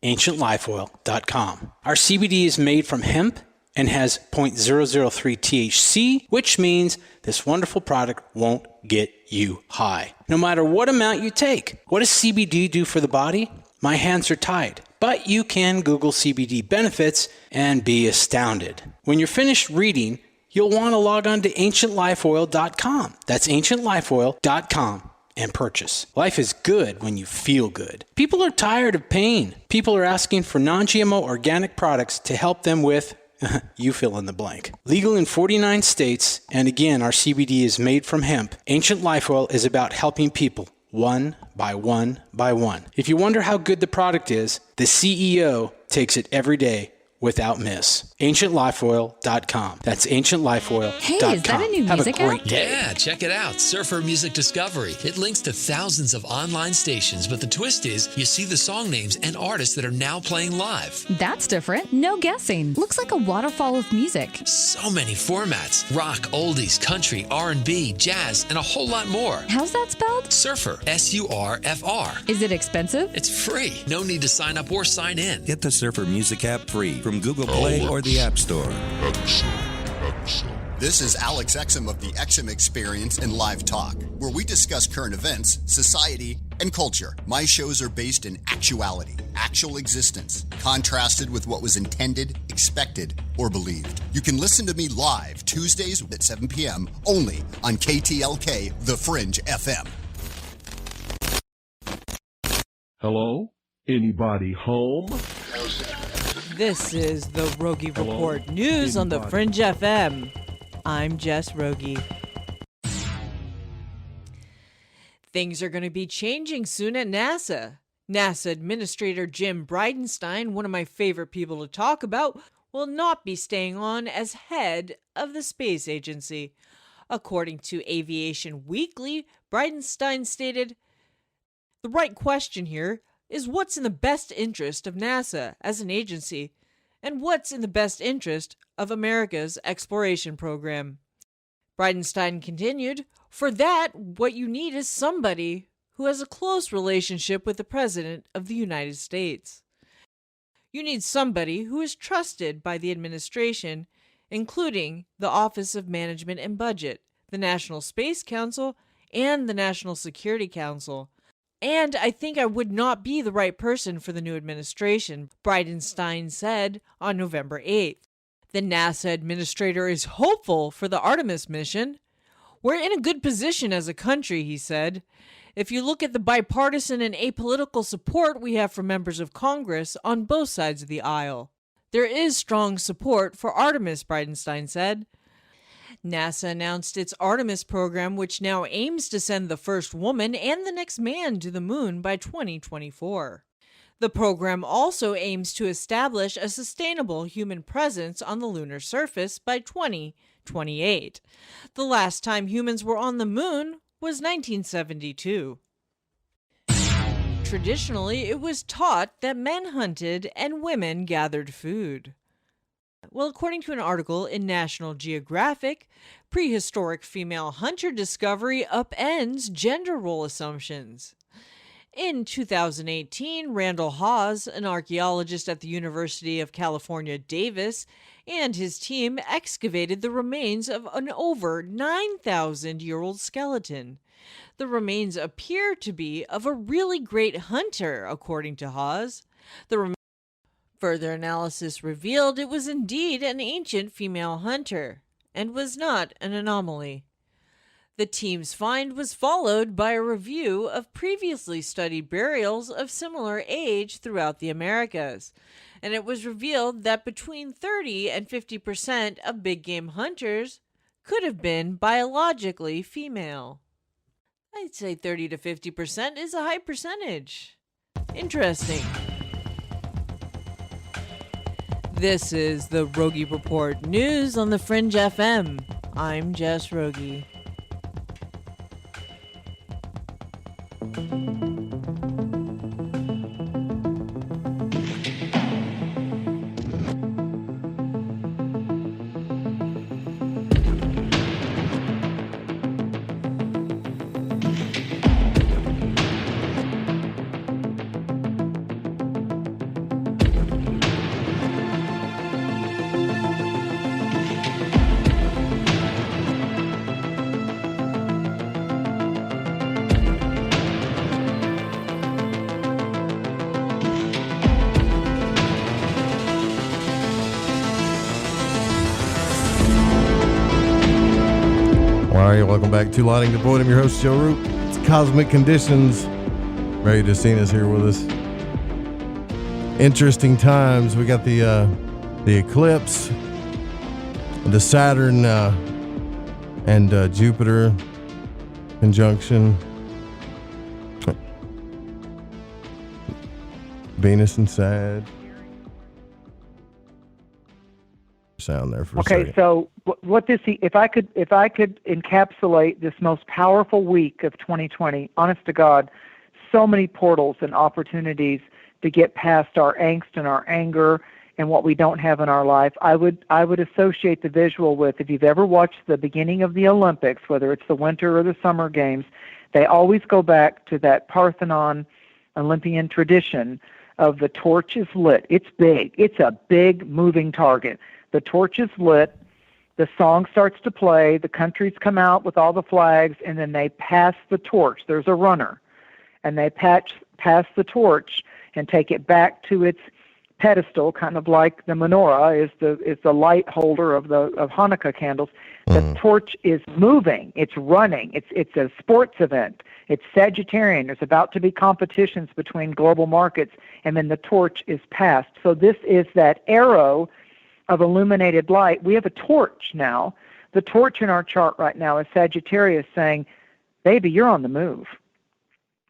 AncientLifeOil.com. Our CBD is made from hemp and has 0.003 THC, which means this wonderful product won't get you high, no matter what amount you take. What does CBD do for the body? My hands are tied, but you can Google CBD benefits and be astounded. When you're finished reading, you'll want to log on to AncientLifeOil.com. That's AncientLifeOil.com and purchase. Life is good when you feel good. People are tired of pain. People are asking for non-GMO organic products to help them with you fill in the blank. Legal in 49 states, and again, our CBD is made from hemp. Ancient Life Oil is about helping people one by one by one. If you wonder how good the product is, the CEO takes it every day without miss. AncientLifeOil.com. That's AncientLifeOil.com. Hey, is that a new music Have a great app? day. Yeah, check it out. Surfer Music Discovery. It links to thousands of online stations, but the twist is you see the song names and artists that are now playing live. That's different. No guessing. Looks like a waterfall of music. So many formats. Rock, oldies, country, R&B, jazz, and a whole lot more. How's that spelled? Surfer. S-U-R-F-R. Is it expensive? It's free. No need to sign up or sign in. Get the Surfer Music app free from Google Play or the App Store. This is Alex Exum of the Exum Experience in Live Talk, where we discuss current events, society, and culture. My shows are based in actuality, actual existence, contrasted with what was intended, expected, or believed. You can listen to me live Tuesdays at 7 p.m. only on KTLK The Fringe FM. Hello? Anybody home? This is the Rogie Report News on the Fringe FM. I'm Jess Rogie. Things are going to be changing soon at NASA. NASA Administrator Jim Bridenstine, one of my favorite people to talk about, will not be staying on as head of the space agency. According to Aviation Weekly, Bridenstine stated, "The right question here is what's in the best interest of NASA as an agency, and what's in the best interest of America's exploration program." Bridenstine continued, "For that, what you need is somebody who has a close relationship with the President of the United States. You need somebody who is trusted by the administration, including the Office of Management and Budget, the National Space Council, and the National Security Council. And I think I would not be the right person for the new administration," Bridenstine said on November 8th. The NASA administrator is hopeful for the Artemis mission. "We're in a good position as a country," he said. "If you look at the bipartisan and apolitical support we have from members of Congress on both sides of the aisle, there is strong support for Artemis," Bridenstine said. NASA announced its Artemis program, which now aims to send the first woman and the next man to the moon by 2024. The program also aims to establish a sustainable human presence on the lunar surface by 2028. The last time humans were on the moon was 1972. Traditionally, it was taught that men hunted and women gathered food. Well, according to an article in National Geographic, prehistoric female hunter discovery upends gender role assumptions. In 2018, Randall Hawes, an archaeologist at the University of California, Davis, and his team excavated the remains of an over 9,000-year-old skeleton. The remains appear to be of a really great hunter, according to Hawes. Further analysis revealed it was indeed an ancient female hunter, and was not an anomaly. The team's find was followed by a review of previously studied burials of similar age throughout the Americas, and it was revealed that between 30 and 50% of big game hunters could have been biologically female. I'd say 30 to 50% is a high percentage. Interesting. This is the Rogie Report News on the Fringe FM. I'm Jess Rogie. All right, welcome back to Lighting the Void. I'm your host, Joe Root. It's Cosmic Conditions. Mary Dusina's here with us. Interesting times. We got the eclipse, the Saturn and Jupiter conjunction, Venus and Sag. Sound there for a second. Okay, so what this, if I could encapsulate this most powerful week of 2020, honest to God, so many portals and opportunities to get past our angst and our anger and what we don't have in our life. I would associate the visual with, if you've ever watched the beginning of the Olympics, whether it's the winter or the summer games, they always go back to that Parthenon Olympian tradition of the torch is lit. It's big. It's a big moving target. The torch is lit, the song starts to play, the countries come out with all the flags, and then they pass the torch. There's a runner, and they pass the torch and take it back to its pedestal, kind of like the menorah is the light holder of Hanukkah candles. The torch is moving, it's running, it's a sports event, it's Sagittarian. There's about to be competitions between global markets, and then the torch is passed. So this is that arrow of illuminated light. We have a torch now. The torch in our chart right now is Sagittarius saying, baby, you're on the move.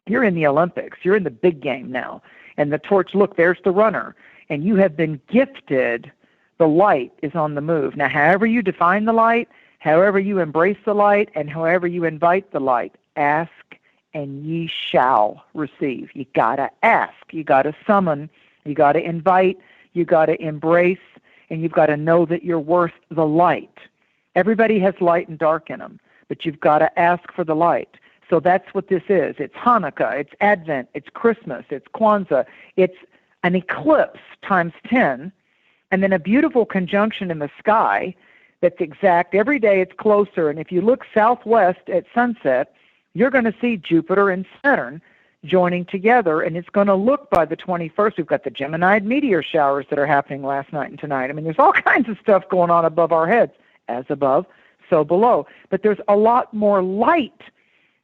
You're in the Olympics. You're in the big game now. And the torch, look, there's the runner. And you have been gifted. The light is on the move. Now, however you define the light, however you embrace the light, and however you invite the light, ask and ye shall receive. You got to ask. You got to summon. You got to invite. You got to embrace. And you've got to know that you're worth the light. Everybody has light and dark in them, but you've got to ask for the light. So that's what this is. It's Hanukkah, it's Advent, it's Christmas, it's Kwanzaa, it's an eclipse times 10, and then a beautiful conjunction in the sky that's exact. Every day it's closer, and if you look southwest at sunset, you're going to see Jupiter and Saturn joining together, and it's going to look by the 21st. We've got the Gemini meteor showers that are happening last night and tonight. I mean, there's all kinds of stuff going on above our heads, as above, so below. But there's a lot more light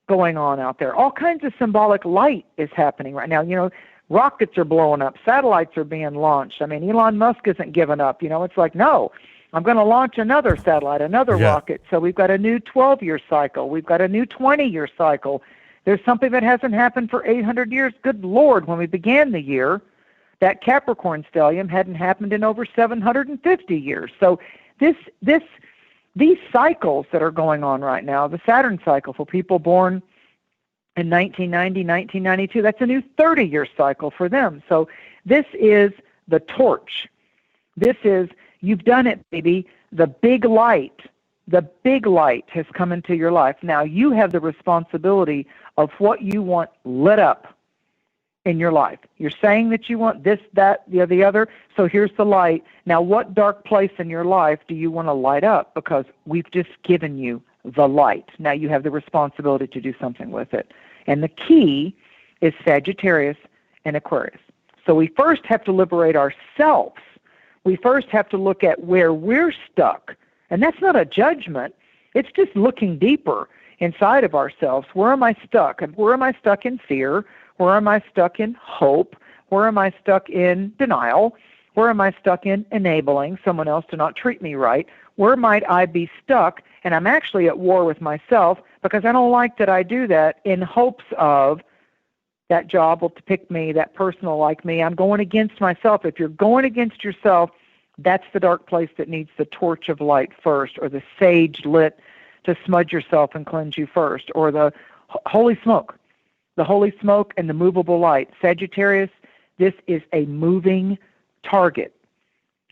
going on out there. All kinds of symbolic light is happening right now. You know, rockets are blowing up. Satellites are being launched. I mean, Elon Musk isn't giving up. You know, it's like, no, I'm going to launch another satellite, another rocket. So we've got a new 12-year cycle. We've got a new 20-year cycle. There's something that hasn't happened for 800 years. Good Lord, when we began the year, that Capricorn stellium hadn't happened in over 750 years. So these cycles that are going on right now, the Saturn cycle for people born in 1990, 1992, that's a new 30-year cycle for them. So this is the torch. This is, you've done it, baby. The big light has come into your life. Now you have the responsibility of what you want lit up in your life. You're saying that you want this, that, the other. So here's the light. Now, what dark place in your life do you want to light up? Because we've just given you the light. Now you have the responsibility to do something with it. And the key is Sagittarius and Aquarius. So we first have to liberate ourselves. We first have to look at where we're stuck. And that's not a judgment. It's just looking deeper inside of ourselves. Where am I stuck? Where am I stuck in fear? Where am I stuck in hope? Where am I stuck in denial? Where am I stuck in enabling someone else to not treat me right? Where might I be stuck? And I'm actually at war with myself because I don't like that I do that in hopes of that job will pick me, that person will like me. I'm going against myself. If you're going against yourself, that's the dark place that needs the torch of light first, or the sage lit to smudge yourself and cleanse you first, or the holy smoke. The holy smoke and the movable light. Sagittarius, this is a moving target.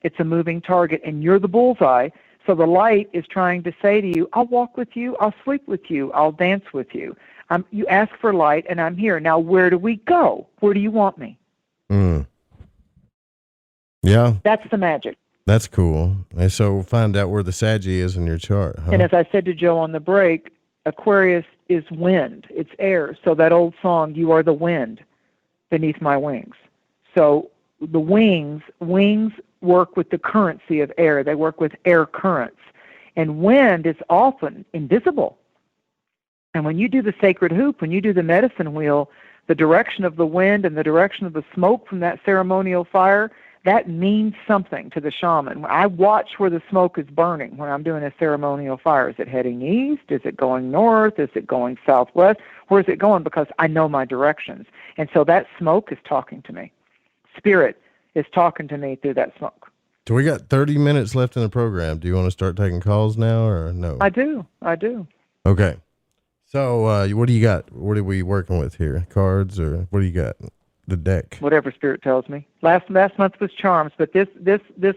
It's a moving target, and you're the bullseye. So the light is trying to say to you, I'll walk with you, I'll sleep with you, I'll dance with you. You ask for light, and I'm here. Now, where do we go? Where do you want me? Yeah. That's the magic. That's cool. And so find out where the Saggy is in your chart. Huh? And as I said to Joe on the break, Aquarius is wind. It's air. So that old song, you are the wind beneath my wings. So the wings work with the currency of air. They work with air currents. And wind is often invisible. And when you do the sacred hoop, when you do the medicine wheel, the direction of the wind and the direction of the smoke from that ceremonial fire, that means something to the shaman. I watch where the smoke is burning when I'm doing a ceremonial fire. Is it heading east? Is it going north? Is it going southwest? Where is it going? Because I know my directions. And so that smoke is talking to me. Spirit is talking to me through that smoke. So we got 30 minutes left in the program. Do you want to start taking calls now or no? I do. Okay. So what do you got? What are we working with here? Cards or what do you got? The deck. Whatever Spirit tells me. Last month was charms, but this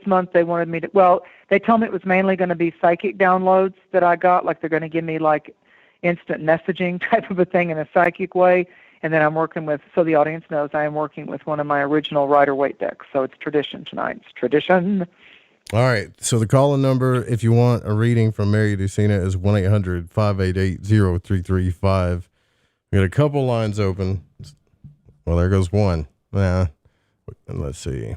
month they wanted me to. Well, they told me it was mainly going to be psychic downloads that I got. Like they're going to give me like instant messaging type of a thing in a psychic way. And then I'm working with, so the audience knows, I am working with one of my original Rider-Waite decks. So it's tradition tonight. It's tradition. All right. So the call-in number, if you want a reading from Mary Dusina, is 1-800-588-0335. We got a couple lines open. Well, there goes one. Let's see.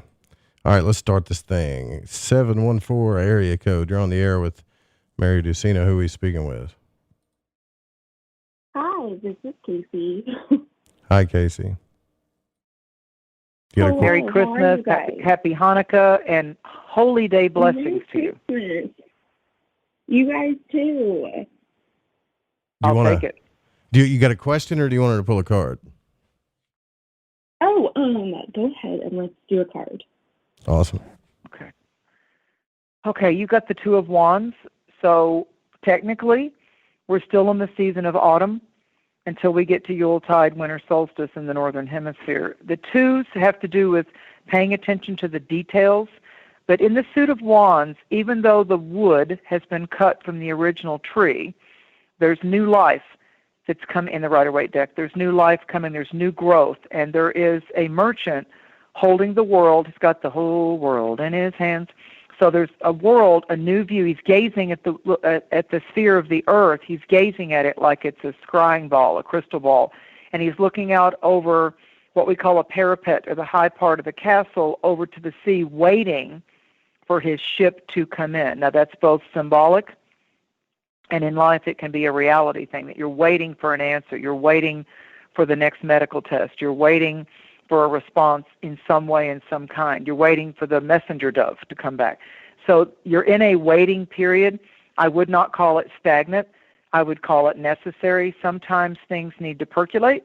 All right, let's start this thing. 714 area code. You're on the air with Mary Dusina. Who are we speaking with? Hi, this is Casey. Hi, Casey. Merry Christmas, happy Hanukkah, and holy day blessings to you. You guys too. I'll take it. Do you got a question, or do you want her to pull a card? Go ahead and let's do a card. Awesome. Okay, you got the Two of Wands. So technically, we're still in the season of autumn until we get to Yuletide, winter solstice in the northern hemisphere. The twos have to do with paying attention to the details. But in the Suit of Wands, even though the wood has been cut from the original tree, there's new life that's come in the Rider-Waite deck. There's new life coming. There's new growth. And there is a merchant holding the world. He's got the whole world in his hands. So there's a world, a new view. He's gazing at the sphere of the earth. He's gazing at it like it's a scrying ball, a crystal ball. And he's looking out over what we call a parapet, or the high part of the castle, over to the sea, waiting for his ship to come in. Now, that's both symbolic, and in life it can be a reality thing, that you're waiting for an answer. You're waiting for the next medical test. You're waiting for a response in some way, in some kind. You're waiting for the messenger dove to come back. So you're in a waiting period. I would not call it stagnant. I would call it necessary. Sometimes things need to percolate.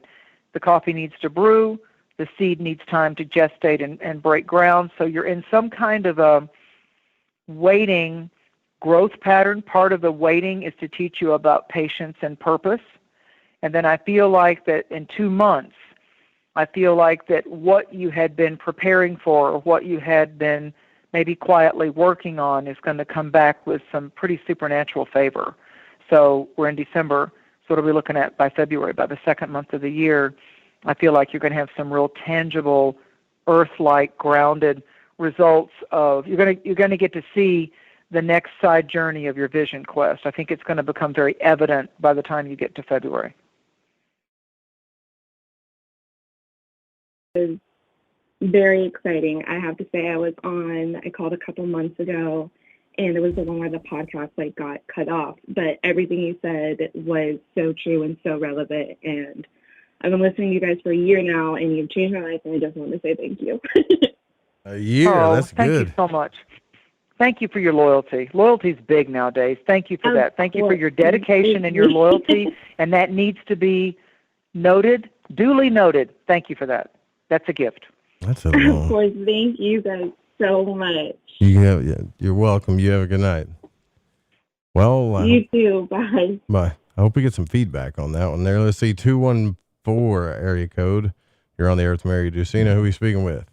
The coffee needs to brew. The seed needs time to gestate and break ground. So you're in some kind of a waiting growth pattern. Part of the waiting is to teach you about patience and purpose. And then I feel like that in 2 months, I feel like that what you had been preparing for, or what you had been maybe quietly working on, is going to come back with some pretty supernatural favor. So we're in December, so what are we looking at by February? By the second month of the year, I feel like you're going to have some real tangible, earth-like, grounded results of, you're going to get to see the next side journey of your vision quest. I think it's going to become very evident by the time you get to February. Is very exciting. I have to say, I called a couple months ago, and it was the one where the podcast got cut off, but everything you said was so true and so relevant, and I've been listening to you guys for a year now, and you've changed my life, and I just want to say thank you. A year, that's thank good. You so much. Thank you for your loyalty. Loyalty's big nowadays. Thank you for that. Thank you for your dedication and your loyalty, and that needs to be noted, duly noted. Thank you for that. That's a gift. That's a Of long. course, thank you guys so much. You're welcome. You have a good night. Well, You too. Bye. Bye. I hope we get some feedback on that one there. Let's see, 214 area code. You're on the Earth, Mary Dusina. Who are we speaking with?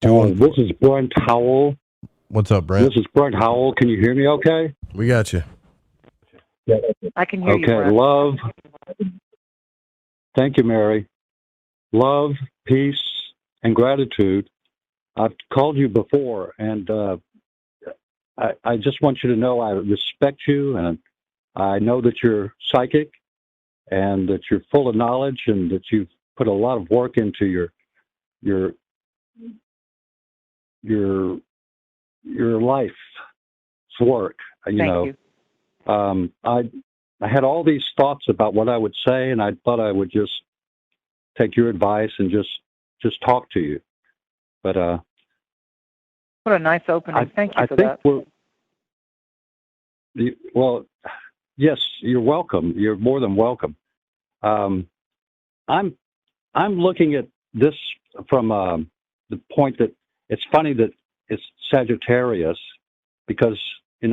This is Brent Howell. What's up, Brent? This is Brent Howell. Can you hear me okay? We got you. I can hear you, Okay, Brent. love. Thank you, Mary. Love, peace, and gratitude. I've called you before, and I just want you to know I respect you, and I know that you're psychic, and that you're full of knowledge, and that you've put a lot of work into your life's work. Thank you. I had all these thoughts about what I would say, and I thought I would just take your advice and just talk to you. But what a nice opening. Thank you for that. Well, yes, you're welcome. You're more than welcome. I'm looking at this from the point that it's funny that it's Sagittarius, because I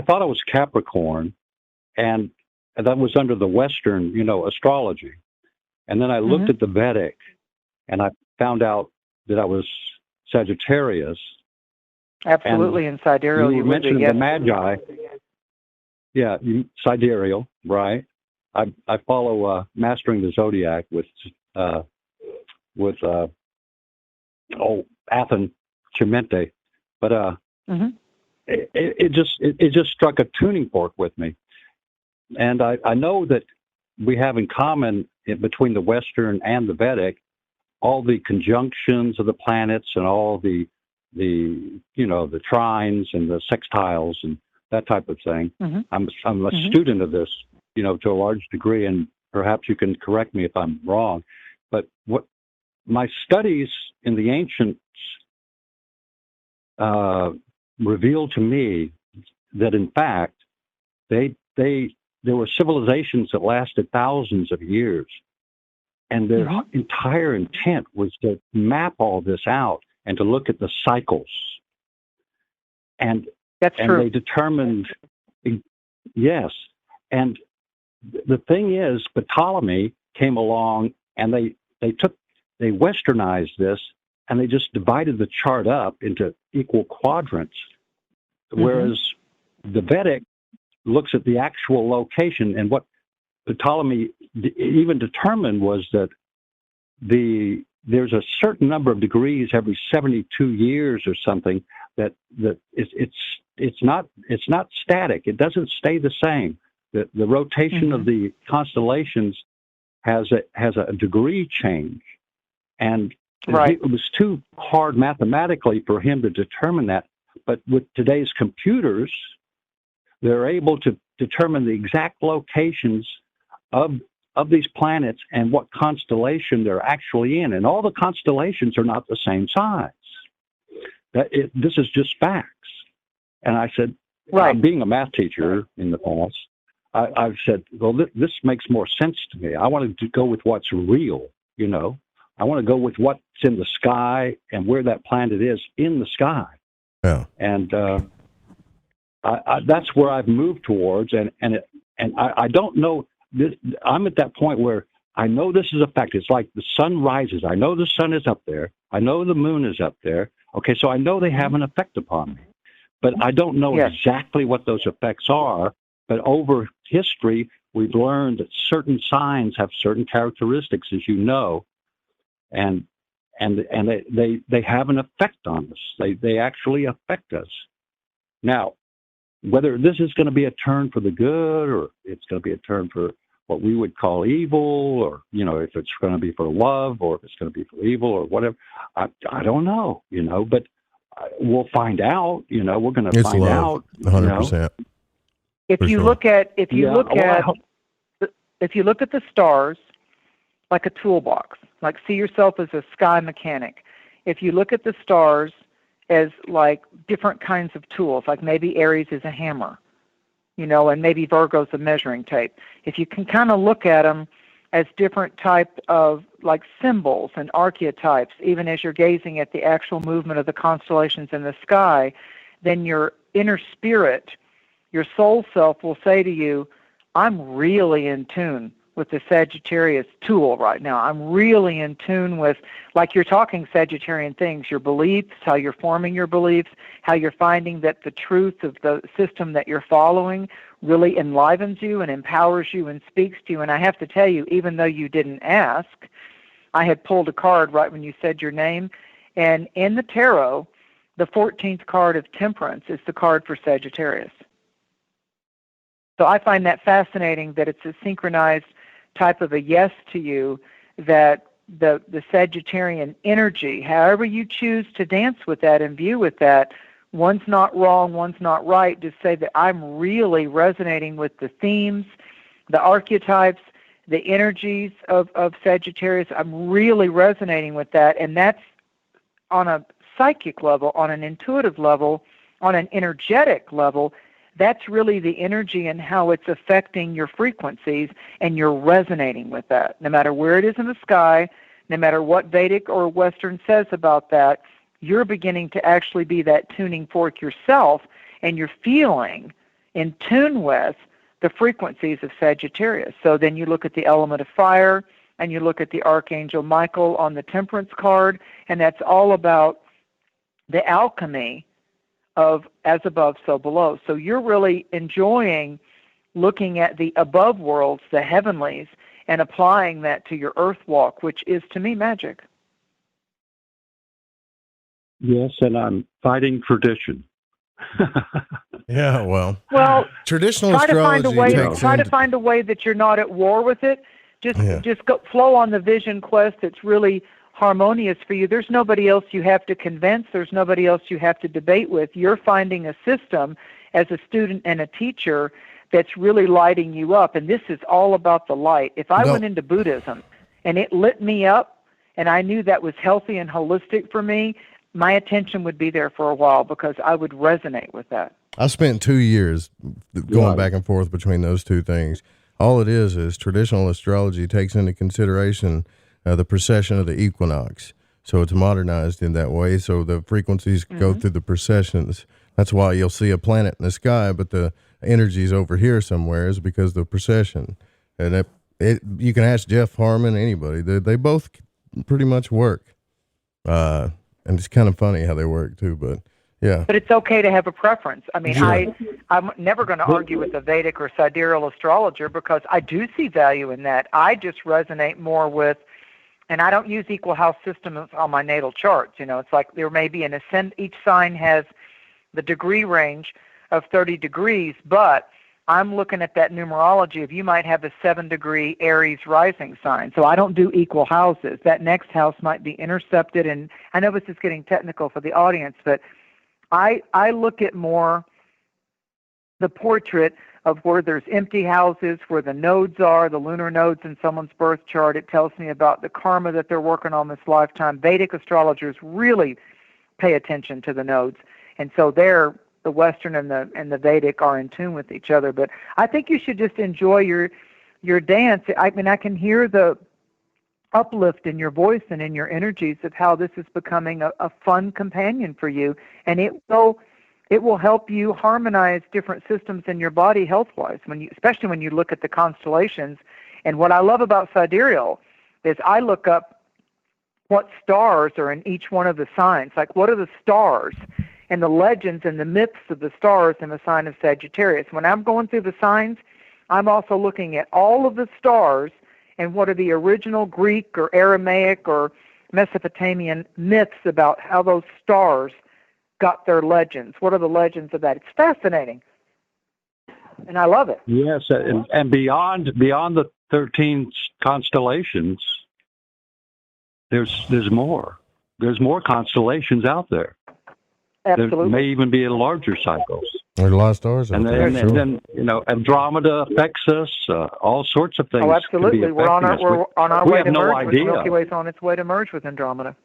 thought I was Capricorn, and that was under the Western, astrology. And then I looked at the Vedic, and I found out that I was Sagittarius. Absolutely, in sidereal. You would be, mentioned yes. the Magi. Yeah, sidereal, right? I follow Mastering the Zodiac with Athen Chimente, but it just struck a tuning fork with me. And I know that we have in common between the Western and the Vedic all the conjunctions of the planets and all the trines and the sextiles and that type of thing. I'm a student of this, to a large degree, and perhaps you can correct me if I'm wrong. But what my studies in the ancients revealed to me that, in fact, they there were civilizations that lasted thousands of years, and their entire intent was to map all this out and to look at the cycles. And that's true. They determined, yes. And the thing is, Ptolemy came along and they westernized this, and they just divided the chart up into equal quadrants, whereas the Vedic looks at the actual location. And what Ptolemy even determined was that there's a certain number of degrees every 72 years or something that it's not static. It doesn't stay the same. The rotation of the constellations has a degree change, and it was too hard mathematically for him to determine that. But with today's computers, they're able to determine the exact locations of these planets and what constellation they're actually in. And all the constellations are not the same size. This is just facts. And I said, being a math teacher in the past, I've said, well, this makes more sense to me. I wanted to go with what's real, you know. I want to go with what's in the sky and where that planet is in the sky. Yeah. And that's where I've moved towards. And I don't know. I'm at that point where I know this is a fact. It's like the sun rises. I know the sun is up there. I know the moon is up there. Okay, so I know they have an effect upon me. But I don't know exactly what those effects are. But over history, we've learned that certain signs have certain characteristics, as you know, and they have an effect on us. They actually affect us. Now, whether this is going to be a turn for the good, or it's going to be a turn for what we would call evil, or, you know, if it's going to be for love, or if it's going to be for evil, or whatever, I don't know, you know, but we'll find out, you know, we're going to find out. 100%. If you look at the stars like a toolbox, like see yourself as a sky mechanic. If you look at the stars as like different kinds of tools, like maybe Aries is a hammer, you know, and maybe Virgo's a measuring tape. If you can kind of look at them as different type of like symbols and archetypes, even as you're gazing at the actual movement of the constellations in the sky, then your inner spirit, your soul self will say to you, I'm really in tune with the Sagittarius tool right now. I'm really in tune with, like you're talking Sagittarian things, your beliefs, how you're forming your beliefs, how you're finding that the truth of the system that you're following really enlivens you and empowers you and speaks to you. And I have to tell you, even though you didn't ask, I had pulled a card right when you said your name. And in the tarot, the 14th card of Temperance is the card for Sagittarius. So I find that fascinating that it's a synchronized type of a yes to you, that the Sagittarian energy, however you choose to dance with that and view with that, one's not wrong, one's not right. Just say that I'm really resonating with the themes, the archetypes, the energies of Sagittarius. I'm really resonating with that, and that's on a psychic level, on an intuitive level, on an energetic level. That's really the energy and how it's affecting your frequencies, and you're resonating with that. No matter where it is in the sky, no matter what Vedic or Western says about that, you're beginning to actually be that tuning fork yourself, and you're feeling in tune with the frequencies of Sagittarius. So then you look at the element of fire, and you look at the Archangel Michael on the Temperance card, and that's all about the alchemy of as above, so below. So you're really enjoying looking at the above worlds, the heavenlies, and applying that to your earth walk, which is, to me, magic. Yes, and I'm fighting tradition. Yeah, well, traditional try astrology try to find a way that you're not at war with it. Just go flow on the vision quest that's really harmonious for you. There's nobody else you have to convince. There's nobody else you have to debate with. You're finding a system as a student and a teacher that's really lighting you up. And this is all about the light. If I went into Buddhism and it lit me up and I knew that was healthy and holistic for me, my attention would be there for a while because I would resonate with that. I spent 2 years going back and forth between those two things. All it is traditional astrology takes into consideration the precession of the equinox. So it's modernized in that way. So the frequencies go through the precessions. That's why you'll see a planet in the sky, but the energy's over here somewhere is because of the precession. And you can ask Jeff Harmon, anybody. They both pretty much work. And it's kind of funny how they work too, but yeah. But it's okay to have a preference. I mean, Sure. I'm never going to argue with a Vedic or sidereal astrologer because I do see value in that. I just resonate more with, and I don't use equal house systems on my natal charts. You know, it's like there may be an ascend. Each sign has the degree range of 30 degrees, but I'm looking at that numerology of you might have a 7-degree Aries rising sign. So I don't do equal houses. That next house might be intercepted, and I know this is getting technical for the audience, but I look at more the portrait of where there's empty houses, where the nodes are, the lunar nodes in someone's birth chart. It tells me about the karma that they're working on this lifetime. Vedic astrologers really pay attention to the nodes, and so the Western and the Vedic are in tune with each other. But I think you should just enjoy your dance. I mean, I can hear the uplift in your voice and in your energies of how this is becoming a fun companion for you, and it will help you harmonize different systems in your body health-wise, especially when you look at the constellations. And what I love about sidereal is I look up what stars are in each one of the signs. Like, what are the stars and the legends and the myths of the stars in the sign of Sagittarius? When I'm going through the signs, I'm also looking at all of the stars and what are the original Greek or Aramaic or Mesopotamian myths about how those stars got their legends. What are the legends of that? It's fascinating, and I love it. Yes, and beyond the 13 constellations, there's more. There's more constellations out there. Absolutely. There may even be larger cycles. There's a lot of stars out there. And then Andromeda affects us. All sorts of things. Oh, absolutely. We're on our way to merge. Idea. Milky Way's on its way to merge with Andromeda.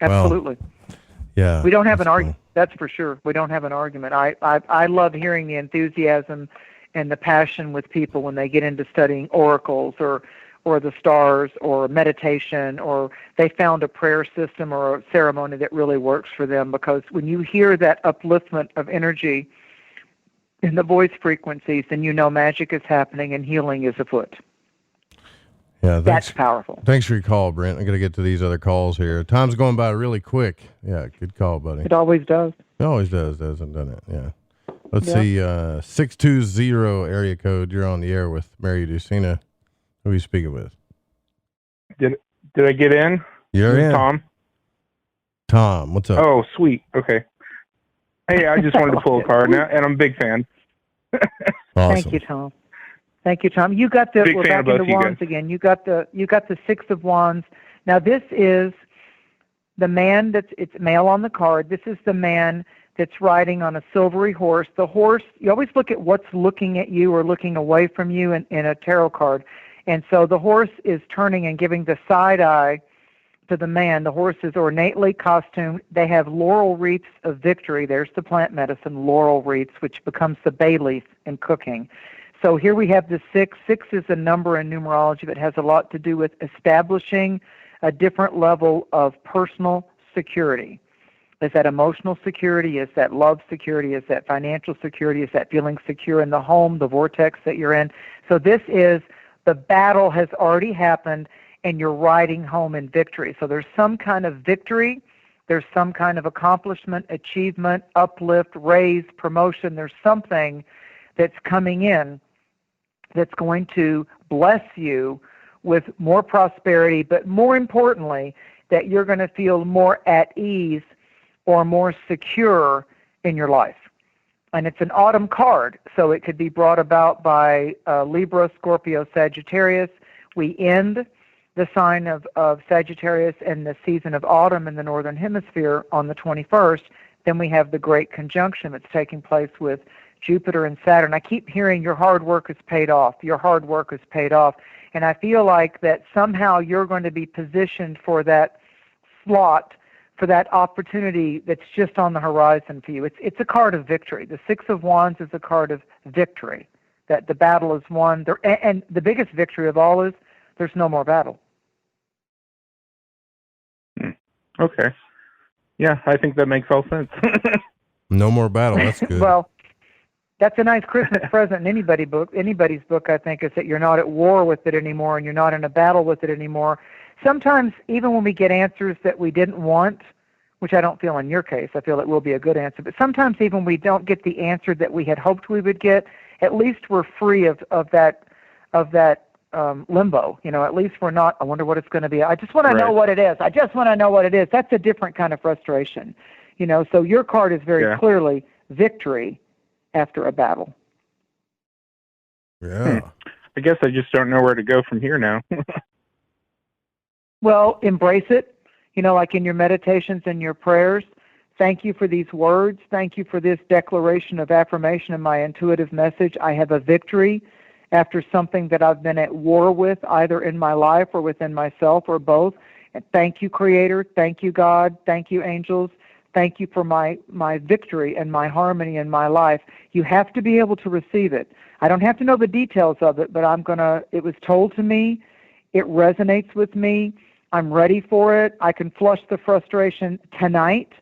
Absolutely. Well, yeah. We don't have an argument. That's for sure. We don't have an argument. I love hearing the enthusiasm and the passion with people when they get into studying oracles or the stars or meditation, or they found a prayer system or a ceremony that really works for them, because when you hear that upliftment of energy in the voice frequencies, then you know magic is happening and healing is afoot. Yeah, that's powerful. Thanks for your call, Brent. I'm going to get to these other calls here. Time's going by really quick. Yeah, good call, buddy. It always does. It always does, doesn't it? Yeah. Let's see, 620 area code. You're on the air with Mary Dusina. Who are you speaking with? Did I get in? You're in. Tom? Tom, what's up? Oh, sweet. Okay. Hey, I just wanted to pull a card now, and I'm a big fan. Awesome. Thank you, Tom. Thank you, Tom. You got the Big we're fan back of into both you wands guys. again. You got the 6 of Wands. Now this is the man it's male on the card. This is the man that's riding on a silvery horse. The horse, you always look at what's looking at you or looking away from you in a tarot card. And so the horse is turning and giving the side eye to the man. The horse is ornately costumed. They have laurel wreaths of victory. There's the plant medicine, laurel wreaths, which becomes the bay leaf in cooking. So here we have the 6. 6 is a number in numerology that has a lot to do with establishing a different level of personal security. Is that emotional security? Is that love security? Is that financial security? Is that feeling secure in the home, the vortex that you're in? So this is the battle has already happened, and you're riding home in victory. So there's some kind of victory. There's some kind of accomplishment, achievement, uplift, raise, promotion. There's something that's coming in that's going to bless you with more prosperity, but more importantly, that you're going to feel more at ease or more secure in your life. And it's an autumn card, so it could be brought about by Libra, Scorpio, Sagittarius. We end the sign of Sagittarius in the season of autumn in the Northern Hemisphere on the 21st. Then we have the great conjunction that's taking place with Jupiter and Saturn. I keep hearing your hard work is paid off. Your hard work is paid off. And I feel like that somehow you're going to be positioned for that slot for that opportunity that's just on the horizon for you. It's a card of victory. The Six of Wands is a card of victory, that the battle is won. And the biggest victory of all is there's no more battle. Okay. Yeah, I think that makes all sense. No more battle. That's good. Well, that's a nice Christmas present in anybody's book, I think, is that you're not at war with it anymore and you're not in a battle with it anymore. Sometimes, even when we get answers that we didn't want, which I don't feel in your case, I feel it will be a good answer, but sometimes even we don't get the answer that we had hoped we would get, at least we're free of that limbo. At least we're not, I wonder what it's going to be. I just want to know what it is. I just want to know what it is. That's a different kind of frustration. So your card is very clearly victory after a battle. Yeah. I guess I just don't know where to go from here now. Well, embrace it, like in your meditations and your prayers. Thank you for these words. Thank you for this declaration of affirmation and my intuitive message. I have a victory after something that I've been at war with, either in my life or within myself or both. And thank you, Creator. Thank you, God. Thank you, angels. Thank you for my victory and my harmony in my life. You have to be able to receive it. I don't have to know the details of it, but it was told to me. It resonates with me. I'm ready for it. I can flush the frustration tonight.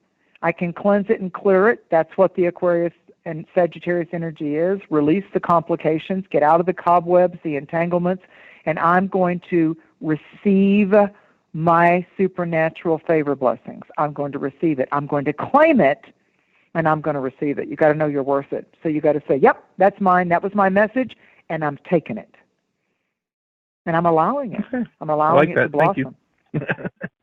I can cleanse it and clear it. That's what the Aquarius and Sagittarius energy is. Release the complications, get out of the cobwebs, the entanglements, and I'm going to receive my supernatural favor blessings. I'm going to receive it. I'm going to claim it, and I'm going to receive it. You got to know you're worth it. So you got to say, yep, that's mine. That was my message, and I'm taking it. And I'm allowing it. I'm allowing it to blossom. Thank you.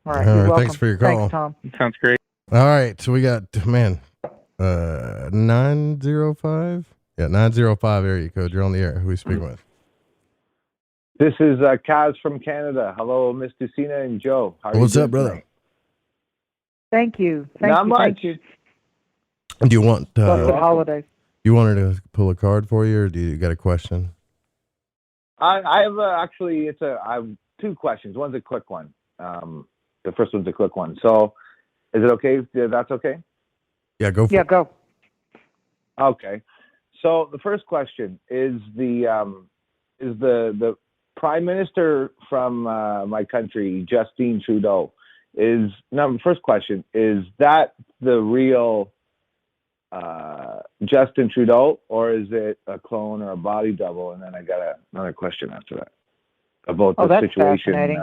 All right, you're welcome. Thanks for your call. Thanks, Tom. Sounds great. All right, so we got 905. Yeah, 905 area code. You're on the air. Who are we speaking with? This is Kaz from Canada. Hello, Miss Dusina and Joe. How are What's you up, brother? Tonight? Thank you. Not much. Thank you. Do you want Blessed holidays. you wanted to pull a card for you, or do you got a question? I have I have two questions. One's a quick one. The first one's a quick one. So, is it okay? That's okay. Yeah, go for it. Yeah, go. Okay. So the first question is the Prime Minister from my country, Justin Trudeau. First question, is that the real Justin Trudeau, or is it a clone or a body double? And then I got another question after that about the that's situation. Fascinating.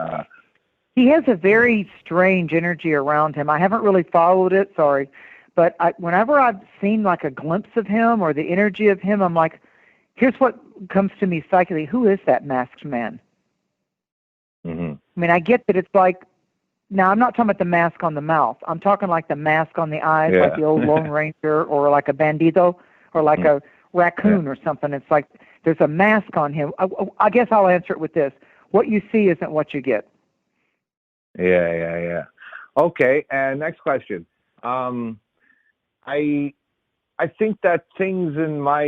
He has a very strange energy around him. I haven't really followed it, sorry. But whenever I've seen like a glimpse of him or the energy of him, I'm like, here's what comes to me psychically. Who is that masked man? Mm-hmm. I mean, I get that it's like, now I'm not talking about the mask on the mouth. I'm talking like the mask on the eyes, like the old Lone Ranger or like a bandito or like a raccoon or something. It's like there's a mask on him. I guess I'll answer it with this. What you see isn't what you get. Yeah. Okay, and next question. I think that things in my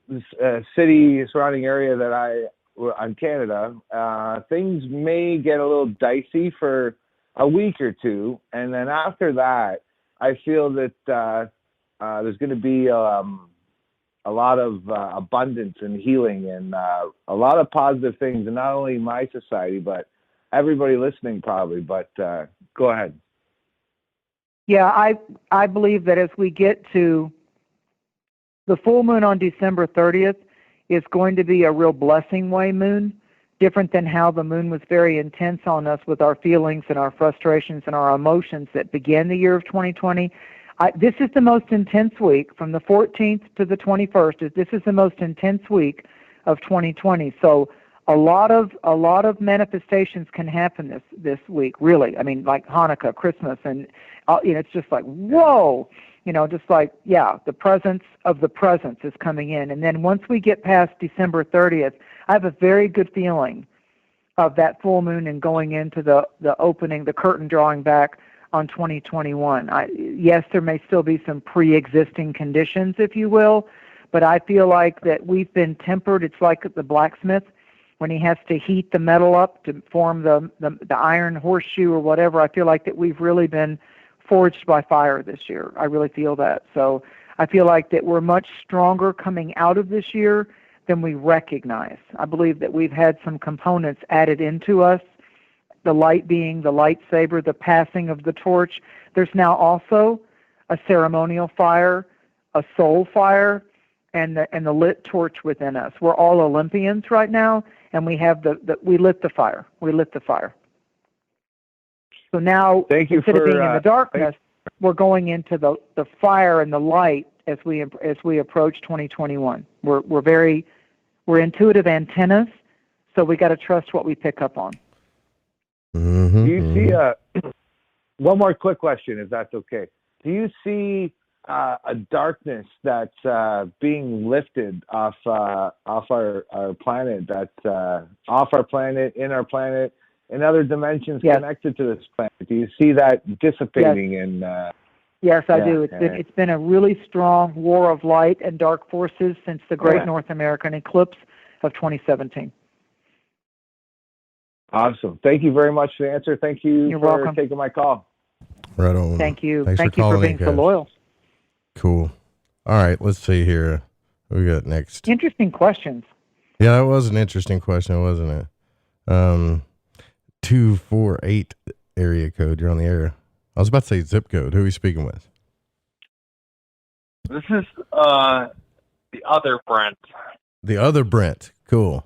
the city surrounding area that I'm Canada, things may get a little dicey for a week or two, and then after that, I feel that there's going to be a lot of abundance and healing and a lot of positive things, and not only my society, but everybody listening probably. But go ahead. Yeah, I believe that as we get to the full moon on December 30th is going to be a real blessing way moon, different than how the moon was very intense on us with our feelings and our frustrations and our emotions that began the year of 2020. This is the most intense week from the 14th to the 21st. This is the most intense week of 2020. So a lot of manifestations can happen this week, really. I mean, like Hanukkah, Christmas, and it's just like, whoa, just like, the presence of the presence is coming in. And then once we get past December 30th, I have a very good feeling of that full moon and going into the opening, the curtain drawing back on 2021. Yes, there may still be some pre-existing conditions, if you will, but I feel like that we've been tempered. It's like the blacksmith when he has to heat the metal up to form the iron horseshoe or whatever. I feel like that we've really been forged by fire this year. I really feel that. So I feel like that we're much stronger coming out of this year than we recognize. I believe that we've had some components added into us, the light being the lightsaber, the passing of the torch. There's now also a ceremonial fire, a soul fire, and the lit torch within us. We're all Olympians right now, and we have we lit the fire. We lit the fire. So now, instead of being in the darkness, we're going into the fire and the light as we approach 2021. We're intuitive antennas, so we got to trust what we pick up on. Do you see one more quick question, if that's okay? Do you see a darkness that's being lifted off our planet, that's off our planet, in our planet, in other dimensions connected to this planet? Do you see that dissipating? Yes, I do. It's been a really strong war of light and dark forces since the Great North American Eclipse of 2017. Awesome. Thank you very much for the answer. Thank you You're for welcome. taking my call. Right on. Thank you. Thanks Thank you for being so loyal. Cool. All right, let's see here. What we got next? Interesting questions. Yeah, that was an interesting question, wasn't it? 248 area code. You're on the air. I was about to say zip code. Who are we speaking with? This is the other Brent. The other Brent. Cool.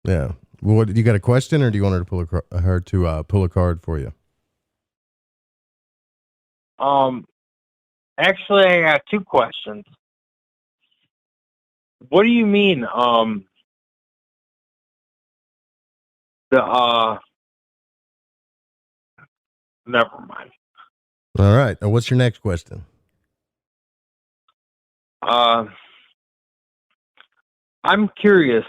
Yeah. What, you got a question, or do you want her to pull a card for you? Actually, I got two questions. What do you mean, never mind. All right. Now, what's your next question? I'm curious,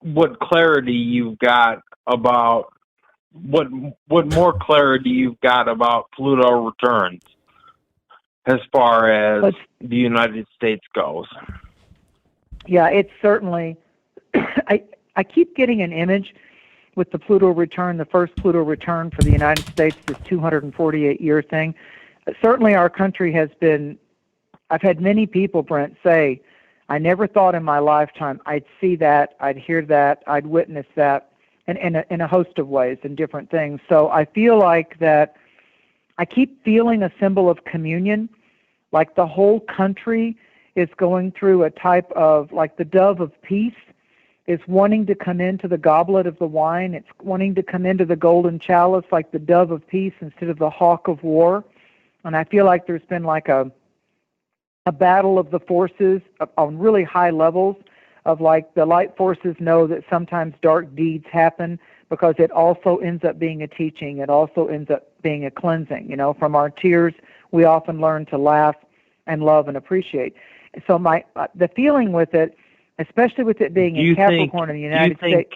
what clarity you've got about what more clarity you've got about Pluto returns as far as the United States goes. Yeah, it's certainly. I keep getting an image with the Pluto return, the first Pluto return for the United States, this 248-year thing. Certainly, our country has been. I've had many people, Brent, say, I never thought in my lifetime I'd see that, I'd hear that, I'd witness that, and in a host of ways and different things. So I feel like that I keep feeling a symbol of communion, like the whole country is going through a type of, like the dove of peace is wanting to come into the goblet of the wine. It's wanting to come into the golden chalice like the dove of peace instead of the hawk of war. And I feel like there's been like a battle of the forces on really high levels of, like, the light forces know that sometimes dark deeds happen because it also ends up being a teaching. It also ends up being a cleansing. You know, from our tears, we often learn to laugh and love and appreciate. So the feeling with it, especially with it being in Capricorn in the United States,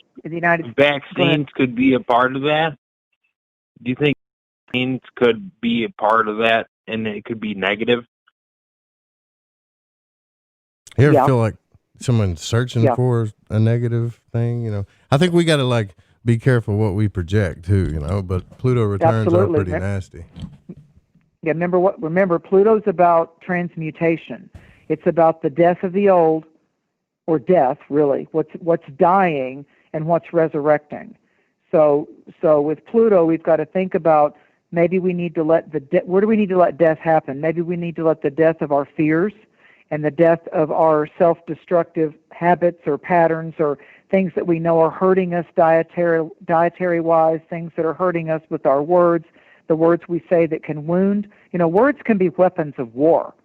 vaccines could be a part of that? Do you think vaccines could be a part of that, and it could be negative? You ever feel like someone's searching for a negative thing? You know, I think we got to, like, be careful what we project too. You know, but Pluto returns are pretty nasty. Yeah, remember, Pluto's about transmutation. It's about the death of the old, or death, really. What's dying and what's resurrecting. So with Pluto, we've got to think about maybe we need to let where do we need to let death happen? Maybe we need to let the death of our fears and the death of our self-destructive habits or patterns or things that we know are hurting us dietary-wise, things that are hurting us with our words, the words we say that can wound. You know, words can be weapons of war.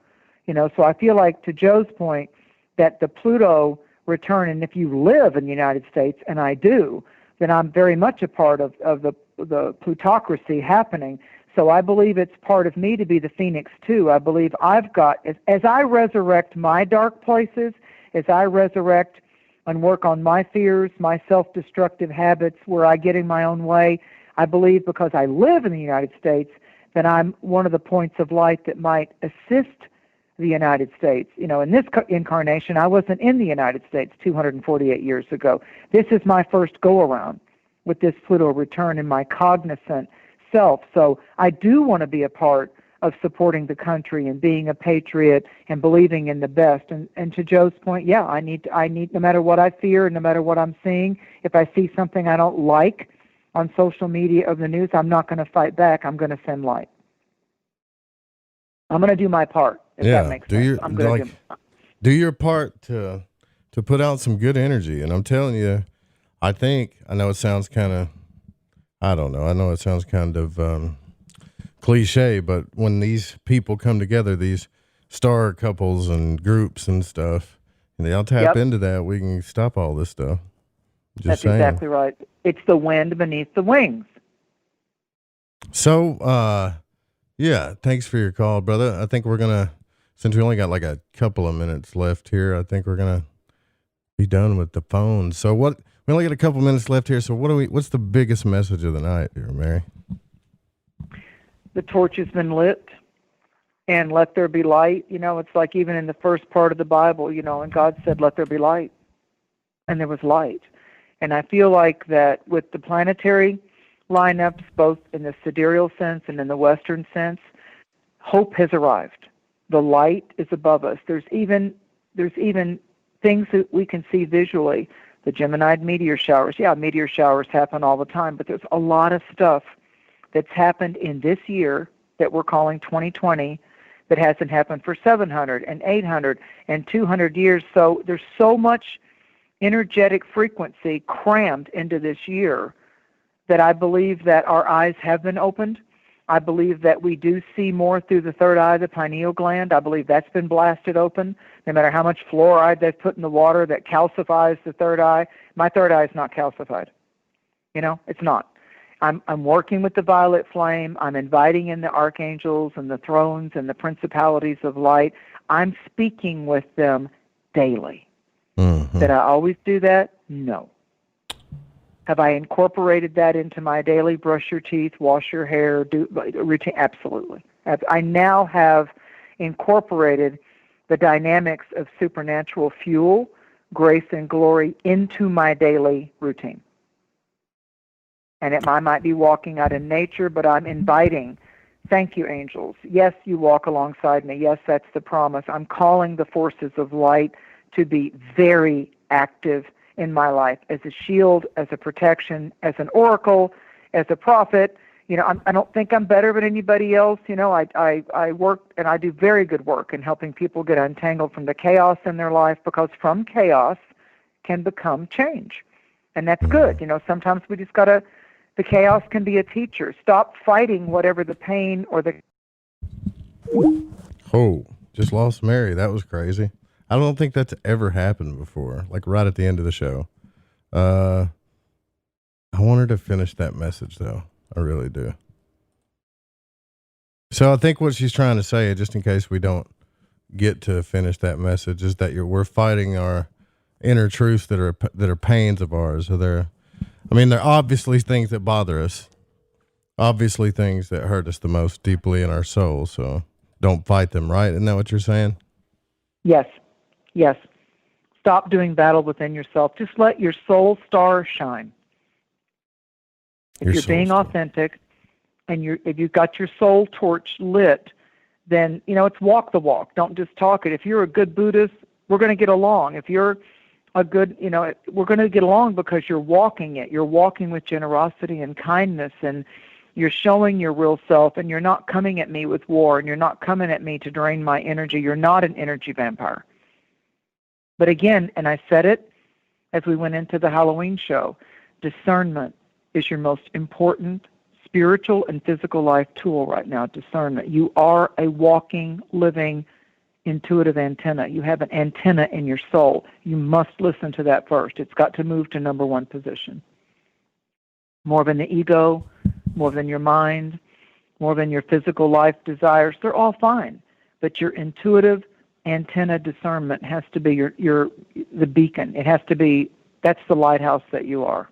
You know, so I feel like, to Joe's point, that the Pluto return, and if you live in the United States, and I do, then I'm very much a part of the plutocracy happening. So I believe it's part of me to be the phoenix too. I believe I've got, as I resurrect my dark places, as I resurrect and work on my fears, my self-destructive habits where I get in my own way, I believe because I live in the United States, that I'm one of the points of light that might assist the United States. You know, in this incarnation, I wasn't in the United States 248 years ago. This is my first go-around with this Pluto return, and my cognizant myself. So I do want to be a part of supporting the country and being a patriot and believing in the best. And to Joe's point, yeah, I need, no matter what I fear and no matter what I'm seeing, if I see something I don't like on social media or the news, I'm not going to fight back. I'm going to send light. I'm going to do my part, if that makes sense. I'm going to do your part to put out some good energy. And I'm telling you, I know it sounds kind of, I don't know. I know it sounds kind of cliche, but when these people come together, these star couples and groups and stuff, and they all tap into that, we can stop all this stuff. That's exactly right. It's the wind beneath the wings. So, yeah, thanks for your call, brother. I think we're going to, since we only got like a couple of minutes left here, I think we're going to be done with the phone. So we only got a couple minutes left here. So what's the biggest message of the night here, Mary? The torch has been lit, and let there be light. It's like even in the first part of the Bible, and God said, let there be light, and there was light. And I feel like that with the planetary lineups, both in the sidereal sense and in the Western sense, hope has arrived. The light is above us. There's even things that we can see visually. The Geminid meteor showers. Yeah, meteor showers happen all the time, but there's a lot of stuff that's happened in this year that we're calling 2020 that hasn't happened for 700 and 800 and 200 years. So there's so much energetic frequency crammed into this year that I believe that our eyes have been opened. I believe that we do see more through the third eye, the pineal gland. I believe that's been blasted open. No matter how much fluoride they've put in the water that calcifies the third eye, my third eye is not calcified. It's not. I'm working with the violet flame. I'm inviting in the archangels and the thrones and the principalities of light. I'm speaking with them daily. Mm-hmm. Did I always do that? No. Have I incorporated that into my daily brush your teeth, wash your hair, routine? Absolutely. I now have incorporated the dynamics of supernatural fuel, grace, and glory into my daily routine. And I might be walking out in nature, but I'm inviting, thank you, angels. Yes, you walk alongside me. Yes, that's the promise. I'm calling the forces of light to be very active in my life as a shield, as a protection, as an oracle, as a prophet. I don't think I'm better than anybody else. I work and I do very good work in helping people get untangled from the chaos in their life, because from chaos can become change. And that's good. Sometimes we just the chaos can be a teacher. Stop fighting whatever the pain or the... Oh, just lost Mary. That was crazy. I don't think that's ever happened before, like right at the end of the show. I want her to finish that message, though. I really do. So I think what she's trying to say, just in case we don't get to finish that message, is that we're fighting our inner truths that are pains of ours. So they're obviously things that bother us, obviously things that hurt us the most deeply in our soul. So don't fight them, right? Isn't that what you're saying? Yes. Stop doing battle within yourself. Just let your soul star shine. If you're being authentic and if you've got your soul torch lit, then, it's walk the walk. Don't just talk it. If you're a good Buddhist, we're going to get along. If you're a good, we're going to get along because you're walking it. You're walking with generosity and kindness, and you're showing your real self, and you're not coming at me with war, and you're not coming at me to drain my energy. You're not an energy vampire. But again, and I said it as we went into the Halloween show, discernment is your most important spiritual and physical life tool right now, discernment. You are a walking, living, intuitive antenna. You have an antenna in your soul. You must listen to that first. It's got to move to number one position. More than the ego, more than your mind, more than your physical life desires. They're all fine. But your intuitive antenna discernment has to be the beacon. It has to be, that's the lighthouse that you are.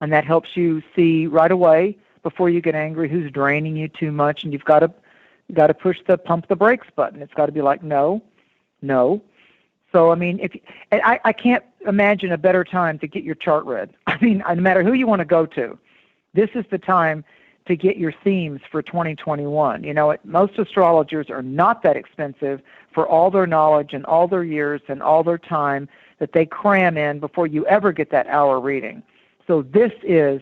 And that helps you see right away, before you get angry, who's draining you too much, and you've got to push the pump the brakes button. It's got to be like, no. So, I can't imagine a better time to get your chart read. No matter who you want to go to, this is the time to get your themes for 2021. You know, most astrologers are not that expensive for all their knowledge and all their years and all their time that they cram in before you ever get that hour reading. So this is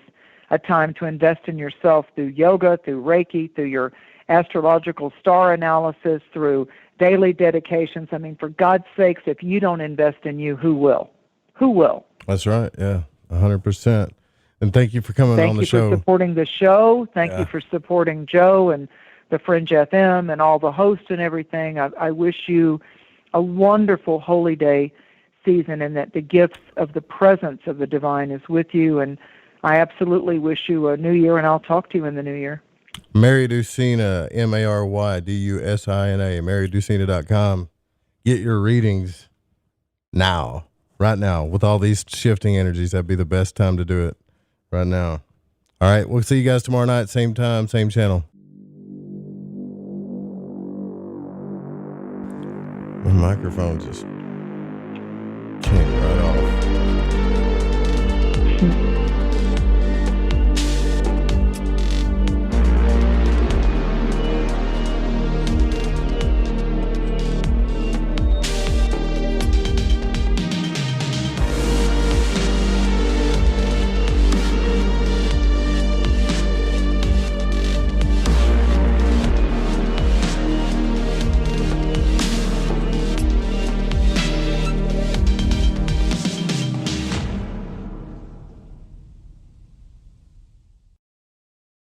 a time to invest in yourself through yoga, through Reiki, through your astrological star analysis, through daily dedications. I mean, for God's sakes, if you don't invest in you, who will? Who will? That's right. Yeah, 100%. And thank you for coming on the show. Thank you for supporting the show. Thank you for supporting Joe and the Fringe FM and all the hosts and everything. I wish you a wonderful Holy Day season, and that the gifts of the presence of the divine is with you. And I absolutely wish you a new year, and I'll talk to you in the new year. Mary Dusina, MaryDusina, MaryDusina.com. Get your readings now, right now. With all these shifting energies, that'd be the best time to do it right now. All right, we'll see you guys tomorrow night, same time, same channel. My microphone just